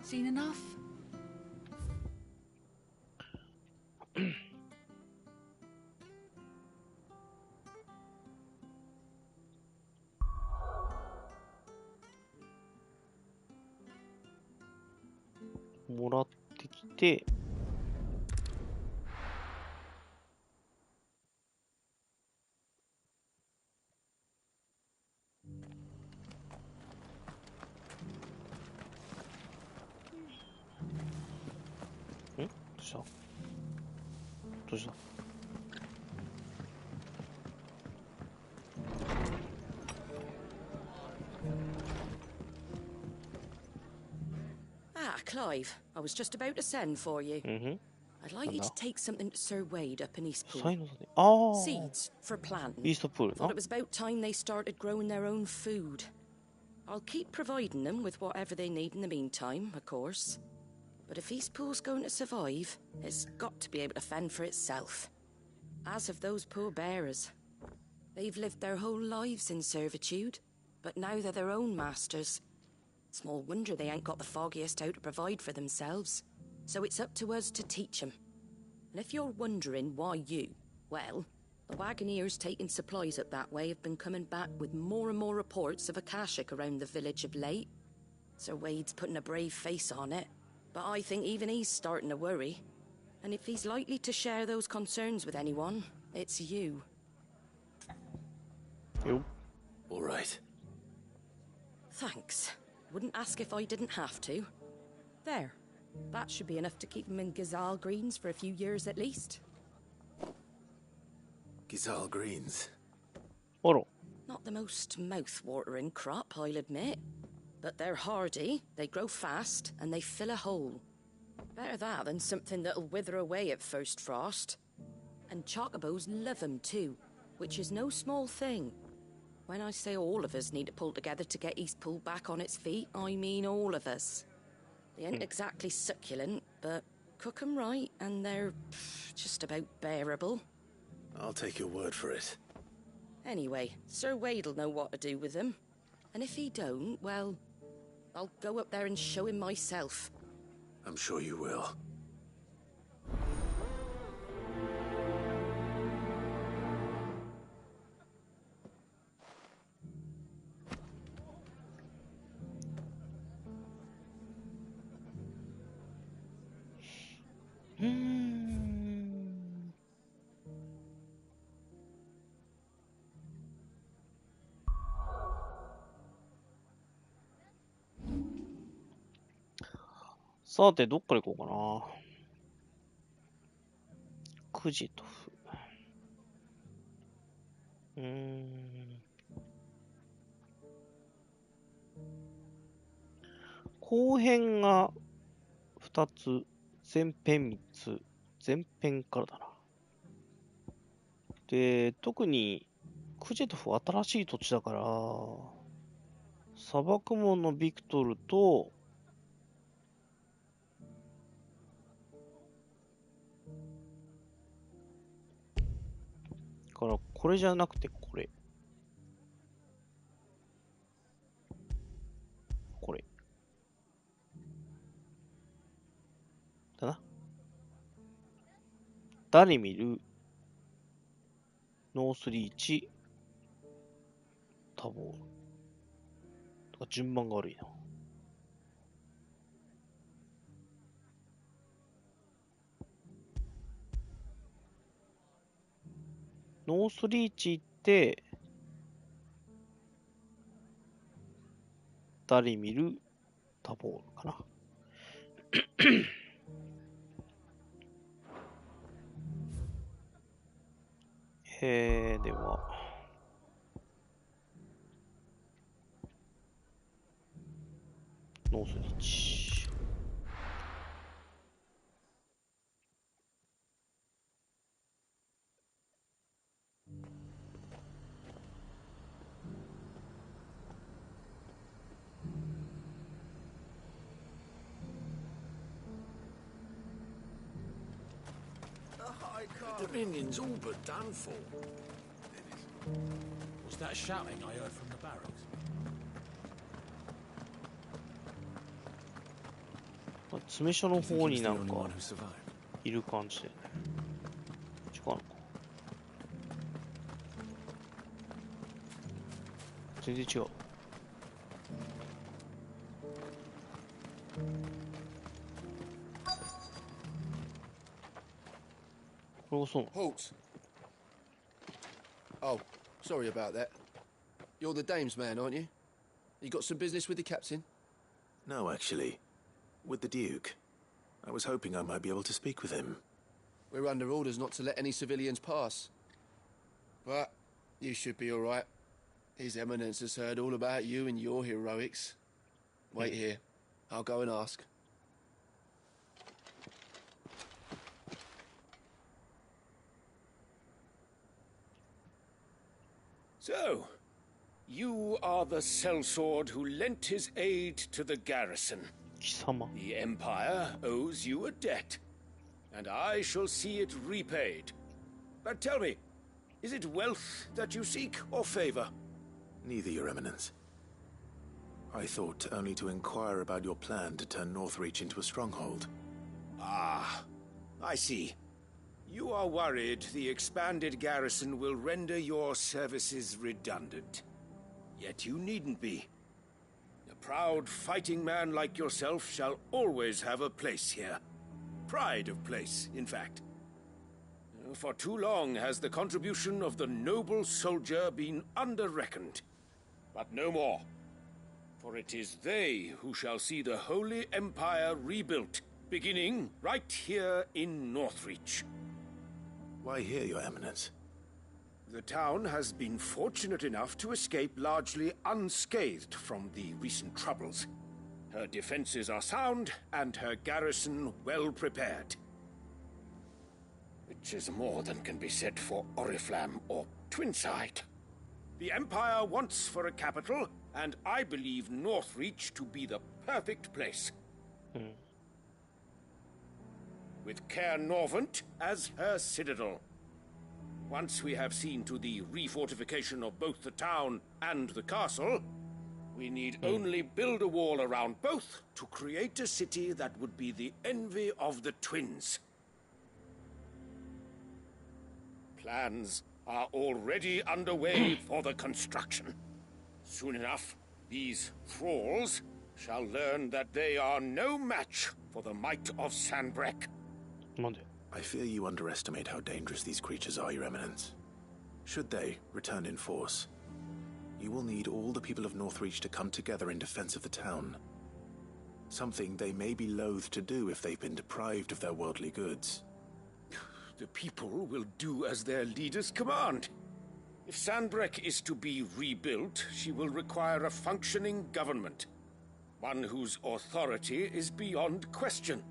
Seen enough? もらってきて、どうした？Ah, Clive, I was just about to send for you. I'd like you to take something to Sir Wade up in Eastpool. Seeds for planting. Thought it was about time they started growing their own food. I'll keep providing them with whatever they need in the meantime, of course. But if Eastpool's going to survive, it's got to be able to fend for itself. As of those poor bearers. They've lived their whole lives in servitude, but now they're their own masters. Small wonder they ain't got the foggiest how to provide for themselves. So it's up to us to teach them. And if you're wondering why you, well, the wagoneers taking supplies up that way have been coming back with more and more reports of Akashic around the village of late. Sir Wade's putting a brave face on it, but I think even he's starting to worry. And if he's likely to share those concerns with anyone, it's you. All right. Thanks. Wouldn't ask if I didn't have to. There. That should be enough to keep him in Gazal Greens for a few years at least. Gazal Greens? Not the most mouth-watering crop, I'll admit. But they're hardy, they grow fast, and they fill a hole. Better that than something that'll wither away at first frost. And chocobos love 'em too, which is no small thing. When I say all of us need to pull together to get Eastpool back on its feet, I mean all of us. They ain't exactly succulent, but cook 'em right, and they're just about bearable. I'll take your word for it. Anyway, Sir Wade'll know what to do with them. And if he don't, well, I'll go up there and show him myself. I'm sure you will. さて、どっから行こうかな。9時と後編が2つ、前編3つ、前編からだな。で、特にクジェトフ新しい土地だから、砂漠門のビクトルと、からこれじゃなくてこれ。こかな。ダリミル、ノースリーチ、タボール。とか順番が悪いな。ノースリーチ行って、ダリミル、タボールかな。では、ノースリーチ。Dominion's all but done for. Was that shouting I heard from the barracks? 詰め所の方になんかいる感じでね。違うのか。全然違う。Halt. Oh, sorry about that. You're the dame's man, aren't you? You got some business with the captain? No, actually. With the Duke. I was hoping I might be able to speak with him. We're under orders not to let any civilians pass. But you should be all right. His Eminence has heard all about you and your heroics. Wait here. I'll go and ask. So, you are the sellsword who lent his aid to the garrison. The Empire owes you a debt, and I shall see it repaid. But tell me, is it wealth that you seek, or favor? Neither, Your Eminence. I thought only to inquire about your plan to turn Northreach into a stronghold. Ah, I see. You are worried the expanded garrison will render your services redundant. Yet you needn't be. A proud fighting man like yourself shall always have a place here. Pride of place, in fact. For too long has the contribution of the noble soldier been under-reckoned. But no more. For it is they who shall see the Holy Empire rebuilt, beginning right here in Northreach. Why here, Your Eminence? The town has been fortunate enough to escape largely unscathed from the recent troubles. Her defenses are sound, and her garrison well prepared. Which is more than can be said for Oriflamme or Twinside. The Empire wants for a capital, and I believe Northreach to be the perfect place. With Caer Norvent as her citadel. Once we have seen to the refortification of both the town and the castle, we need only build a wall around both to create a city that would be the envy of the twins. Plans are already underway for the construction. Soon enough, these thralls shall learn that they are no match for the might of Sanbreque. I fear you underestimate how dangerous these creatures are, Your Eminence. Should they return in force, you will need all the people of Northreach to come together in defense of the town. Something they may be loath to do if they've been deprived of their worldly goods. The people will do as their leaders command. If Sanbreque is to be rebuilt, she will require a functioning government. One whose authority is beyond question.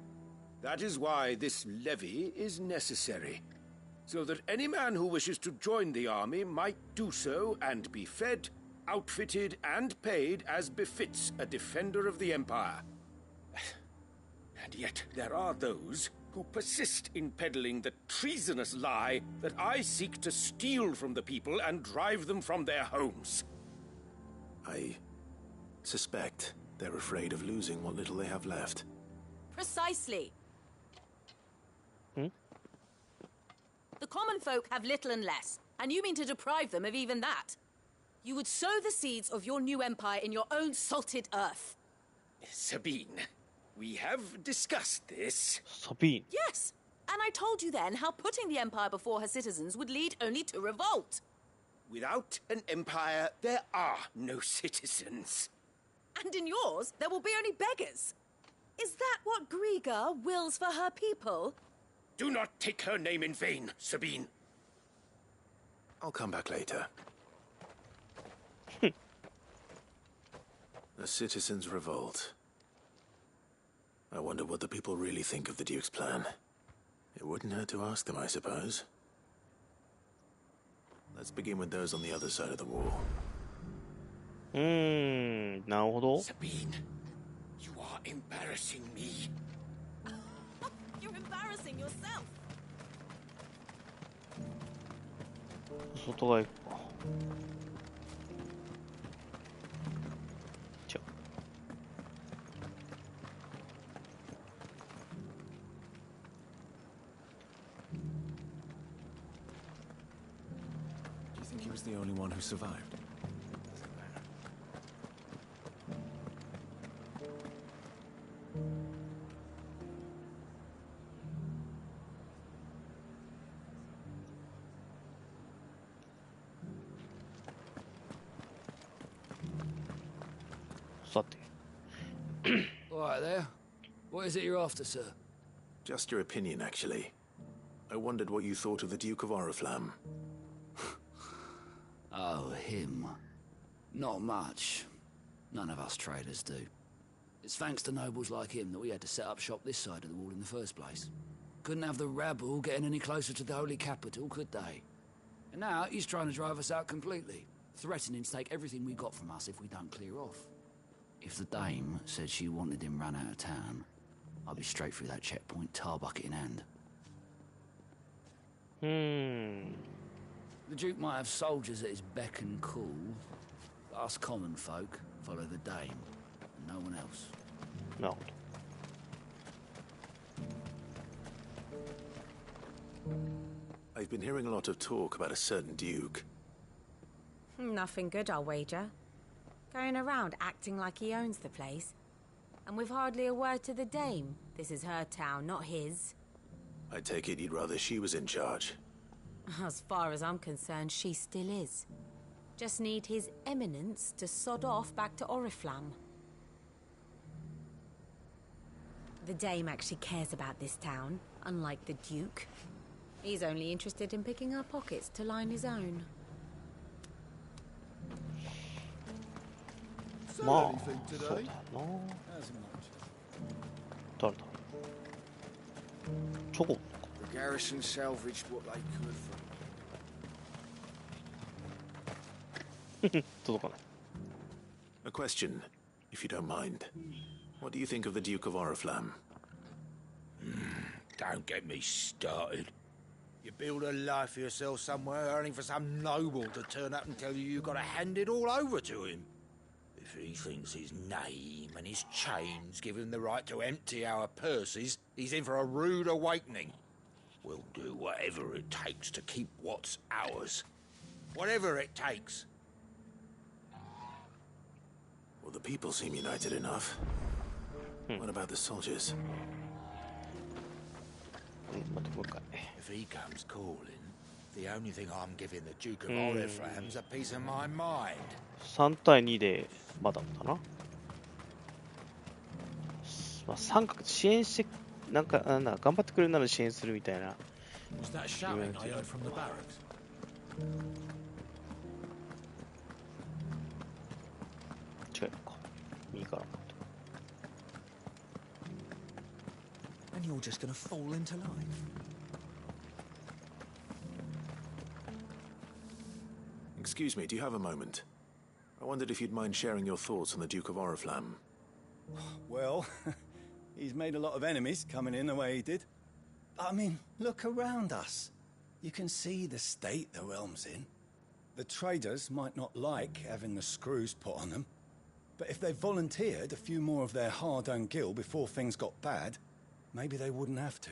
That is why this levy is necessary. So that any man who wishes to join the army might do so and be fed, outfitted, and paid as befits a defender of the Empire. And yet there are those who persist in peddling the treasonous lie that I seek to steal from the people and drive them from their homes. I suspect they're afraid of losing what little they have left. Precisely. The common folk have little and less, and you mean to deprive them of even that. You would sow the seeds of your new empire in your own salted earth. Sabine, we have discussed this. Sabine. Yes, and I told you then how putting the empire before her citizens would lead only to revolt. Without an empire, there are no citizens. And in yours, there will be only beggars. Is that what Griga wills for her people? Do not take her name in vain, Sabine. I'll come back later. The citizens' revolt. I wonder what the people really think of the Duke's plan. It wouldn't hurt to ask them, I suppose. Let's begin with those on the other side of the wall. なるほど。Sabine, you are embarrassing me. You're embarrassing yourself. 外側行くか。じゃあ。Do you think he was the only one who survived? All right there. What is it you're after, sir? Just your opinion, actually. I wondered what you thought of the Duke of Oriflamme. Oh, him. Not much. None of us traders do. It's thanks to nobles like him that we had to set up shop this side of the wall in the first place. Couldn't have the rabble getting any closer to the holy capital, could they? And now he's trying to drive us out completely, threatening to take everything we got from us if we don't clear off. If the dame said she wanted him run out of town, I'd be straight through that checkpoint, tar bucket in hand. The Duke might have soldiers at his beck and call, but us common folk follow the dame, and no one else. No. I've been hearing a lot of talk about a certain Duke. Nothing good, I'll wager. Going around acting like he owns the place. And with hardly a word to the dame. This is her town, not his. I take it you'd rather she was in charge. As far as I'm concerned, she still is. Just need his eminence to sod off back to Oriflamme. The dame actually cares about this town, unlike the Duke. He's only interested in picking our pockets to line his own. まあ、そうだな。誰だ。チョコ。The garrison salvaged what they could from. 届かない。A question, if you don't mind. What do you think of the Duke of Oriflamme? Don't get me started. You build a life for yourself somewhere, earning for some noble to turn up and tell you you've got to hand it all over to him. If he thinks his name and his chains give him the right to empty our purses, he's in for a rude awakening. We'll do whatever it takes to keep what's ours. Whatever it takes. Well, the people seem united enough. What about the soldiers? If he comes calling, the only thing I'm giving the Duke of Oriflamme's a piece of my mind. 3対2でまだだな。まあ、三角支援してなんか頑張ってくれるなら支援するみたいな。Was that shouting I heard from the barracks? 違うか。右から。And you're just gonna fall into life. Excuse me, do you have a moment? I wondered if you'd mind sharing your thoughts on the Duke of Oriflamme. Well, he's made a lot of enemies coming in the way he did. I mean, look around us. You can see the state the realm's in. The traders might not like having the screws put on them, but if they volunteered a few more of their hard-earned gil before things got bad, maybe they wouldn't have to.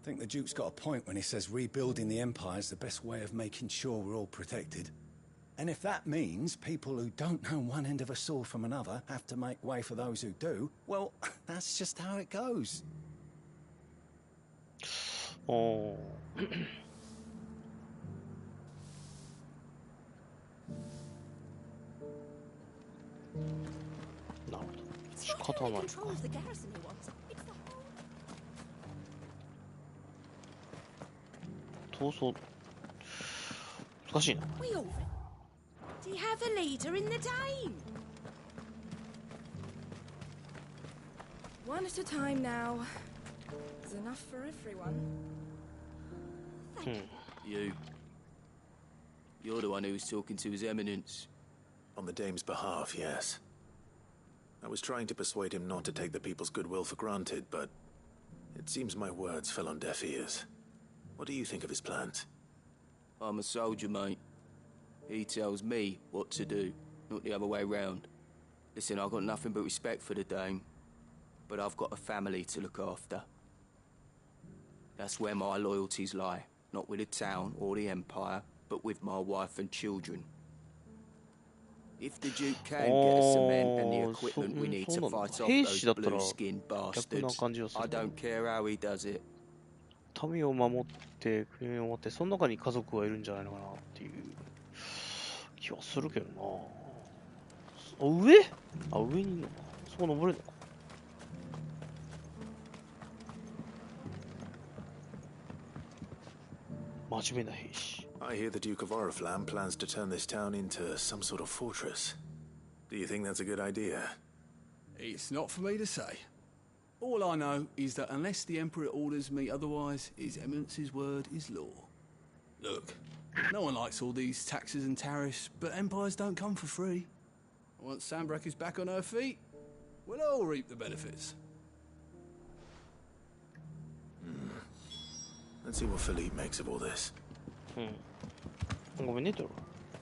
I think the Duke's got a point when he says rebuilding the Empire's the best way of making sure we're all protected. And if that means people who don't know one end of a sword from another have to make way for those who do, well, that's just how it goes. Oh. なるほど。仕方ない。逃走。難しいな。Do you have a leader in the team? One at a time now. There's enough for everyone. You. You're the one who was talking to His Eminence. On the Dame's behalf, yes. I was trying to persuade him not to take the people's goodwill for granted, but it seems my words fell on deaf ears. What do you think of his plans? I'm a soldier, mate. He tells me what to do, not the other way round. Listen, I've got nothing but respect for the Dame, but I've got a family to look after. That's where my loyalties lie, not with the town or the Empire, but with my wife and children. If the Duke can get us the men and the equipment we need to fight off those blue-skinned bastards, I don't care how he does it. 民を守って国を守ってその中に家族がいるんじゃないのかなっていう気はするけどな。上？上にいるのか。そこ登れるのか。真面目な兵士。I hear the Duke of Oriflamme plans to turn this town into some sort of fortress. Do you think that's a good idea? It's not for me to say. All I know is that unless the Emperor orders me otherwise, His Eminence's word is law. Look, no one likes all these taxes and tariffs, but empires don't come for free. Once Sanbreque is back on her feet, we'll all reap the benefits. Let's see what Philippe makes of all this.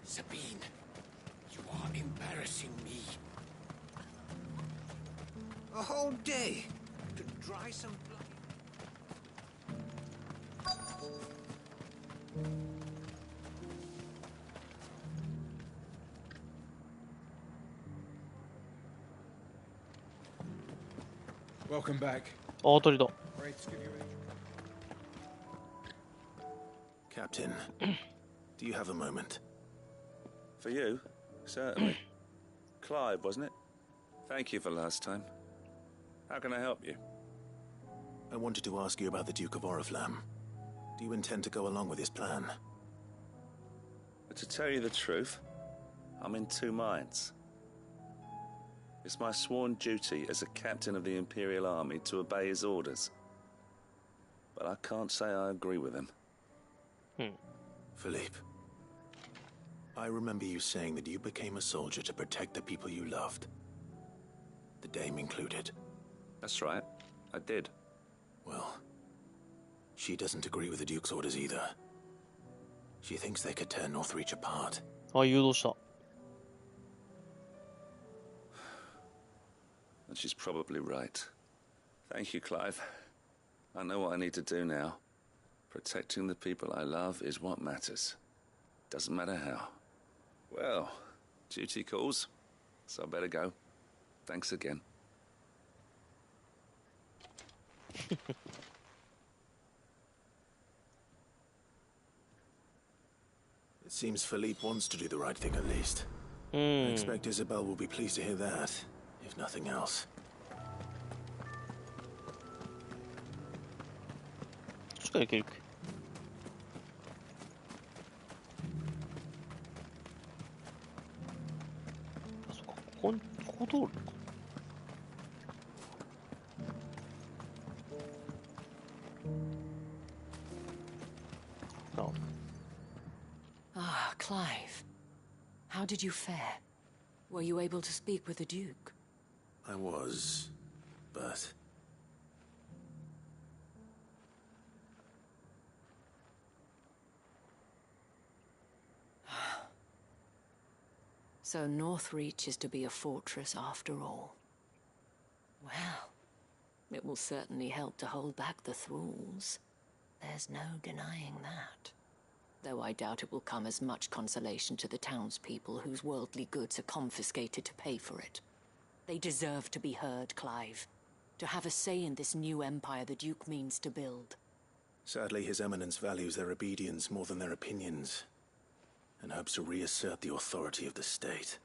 Sabine, you are embarrassing me. A whole day to dry some blood. Welcome back. あ、鳥だ。 Captain, do you have a moment? For you? Certainly. Clive, wasn't it? Thank you for last time. How can I help you? I wanted to ask you about the Duke of Oriflamme. Do you intend to go along with his plan? But to tell you the truth, I'm in two minds. It's my sworn duty as a captain of the Imperial Army to obey his orders. But I can't say I agree with him. Philippe, I remember you saying that you became a soldier to protect the people you loved. The Dame included. That's right, I did. Well, she doesn't agree with the Duke's orders either. She thinks they could tear Northreach apart. あ、誘導した。And she's probably right. Thank you, Clive. I know what I need to do now. Protecting the people I love is what matters. Doesn't matter how. Well, duty calls, so I better go. Thanks again. It seems Philippe wants to do the right thing at least. I expect Isabel will be pleased to hear that, if nothing else. しっかりいける。あ、そっか。ここ通るのか。Ah, Clive. How did you fare? Were you able to speak with the Duke? I was, but... So Northreach is to be a fortress after all. Well, it will certainly help to hold back the thralls. There's no denying that. Though I doubt it will come as much consolation to the townspeople whose worldly goods are confiscated to pay for it. They deserve to be heard, Clive. To have a say in this new empire the Duke means to build. Sadly, His Eminence values their obedience more than their opinions, and hopes to reassert the authority of the state.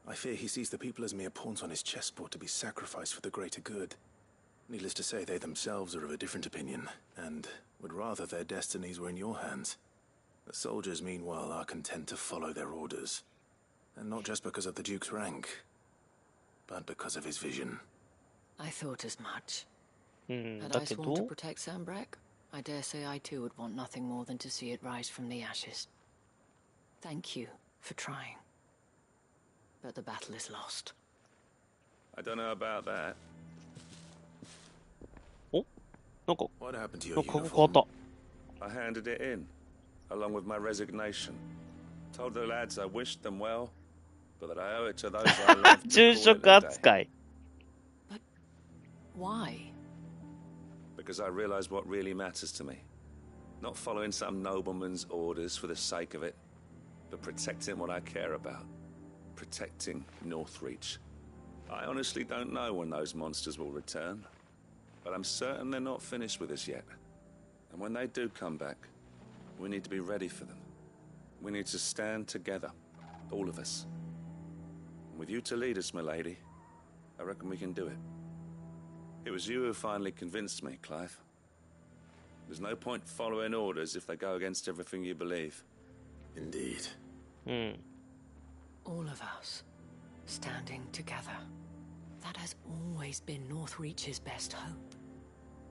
I fear he sees the people as mere pawns on his chessboard to be sacrificed for the greater good. Needless to say, they themselves are of a different opinion, and would rather their destinies were in your hands. The soldiers, meanwhile, are content to follow their orders. And not just because of the Duke's rank, but because of his vision. I thought as much. Had I sworn to protect Sanbreque, I dare say I too would want nothing more than to see it rise from the ashes. Thank you for trying. But the battle is lost. I don't know about that. Oh? What happened to your uniform? I handed it in, along with my resignation. Told the lads I wished them well, but that I owe it to those I love to call it a day. But why? Because I realized what really matters to me. Not following some nobleman's orders for the sake of it, but protecting what I care about. Protecting Northreach. I honestly don't know when those monsters will return, but I'm certain they're not finished with us yet. And when they do come back, we need to be ready for them. We need to stand together, all of us. And with you to lead us, milady, I reckon we can do it. It was you who finally convinced me, Clive. There's no point following orders if they go against everything you believe. Indeed. All of us, standing together. That has always been Northreach's best hope,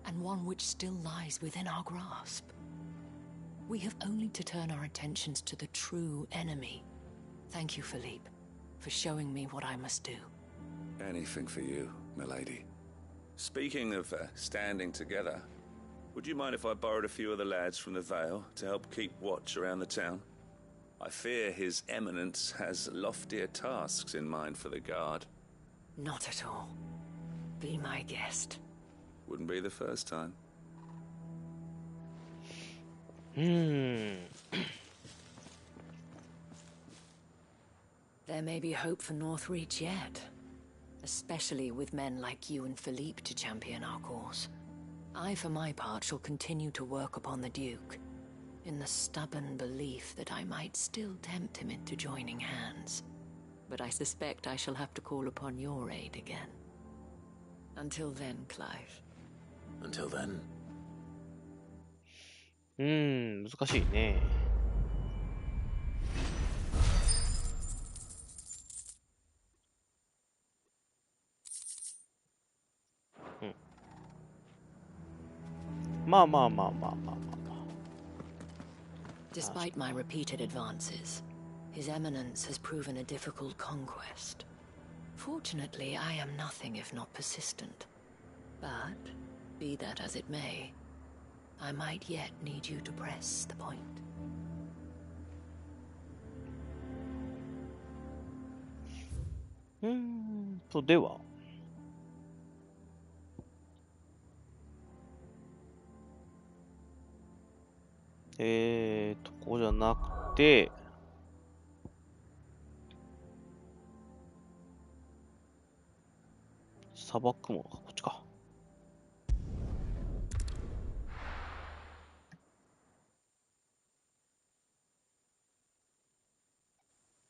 and one which still lies within our grasp. We have only to turn our attentions to the true enemy. Thank you, Philippe, for showing me what I must do. Anything for you, milady. Speaking of standing together, would you mind if I borrowed a few of the lads from the Vale to help keep watch around the town? I fear His Eminence has loftier tasks in mind for the guard. Not at all. Be my guest. Wouldn't be the first time. There may be hope for Northreach yet. Especially with men like you and Philippe to champion our cause. I, for my part, shall continue to work upon the Duke, in the stubborn belief that I might still tempt him into joining hands. But I suspect I shall have to call upon your aid again. Until then, Clive. Until then. 難しいね。まあまあまあまあまあまあまあ。Despite my repeated advances, His Eminence has proven a difficult conquest. Fortunately, I am nothing if not persistent. But, be that as it may, I might yet need you to press the point. So, では。ここじゃなくて、砂漠ものか、こ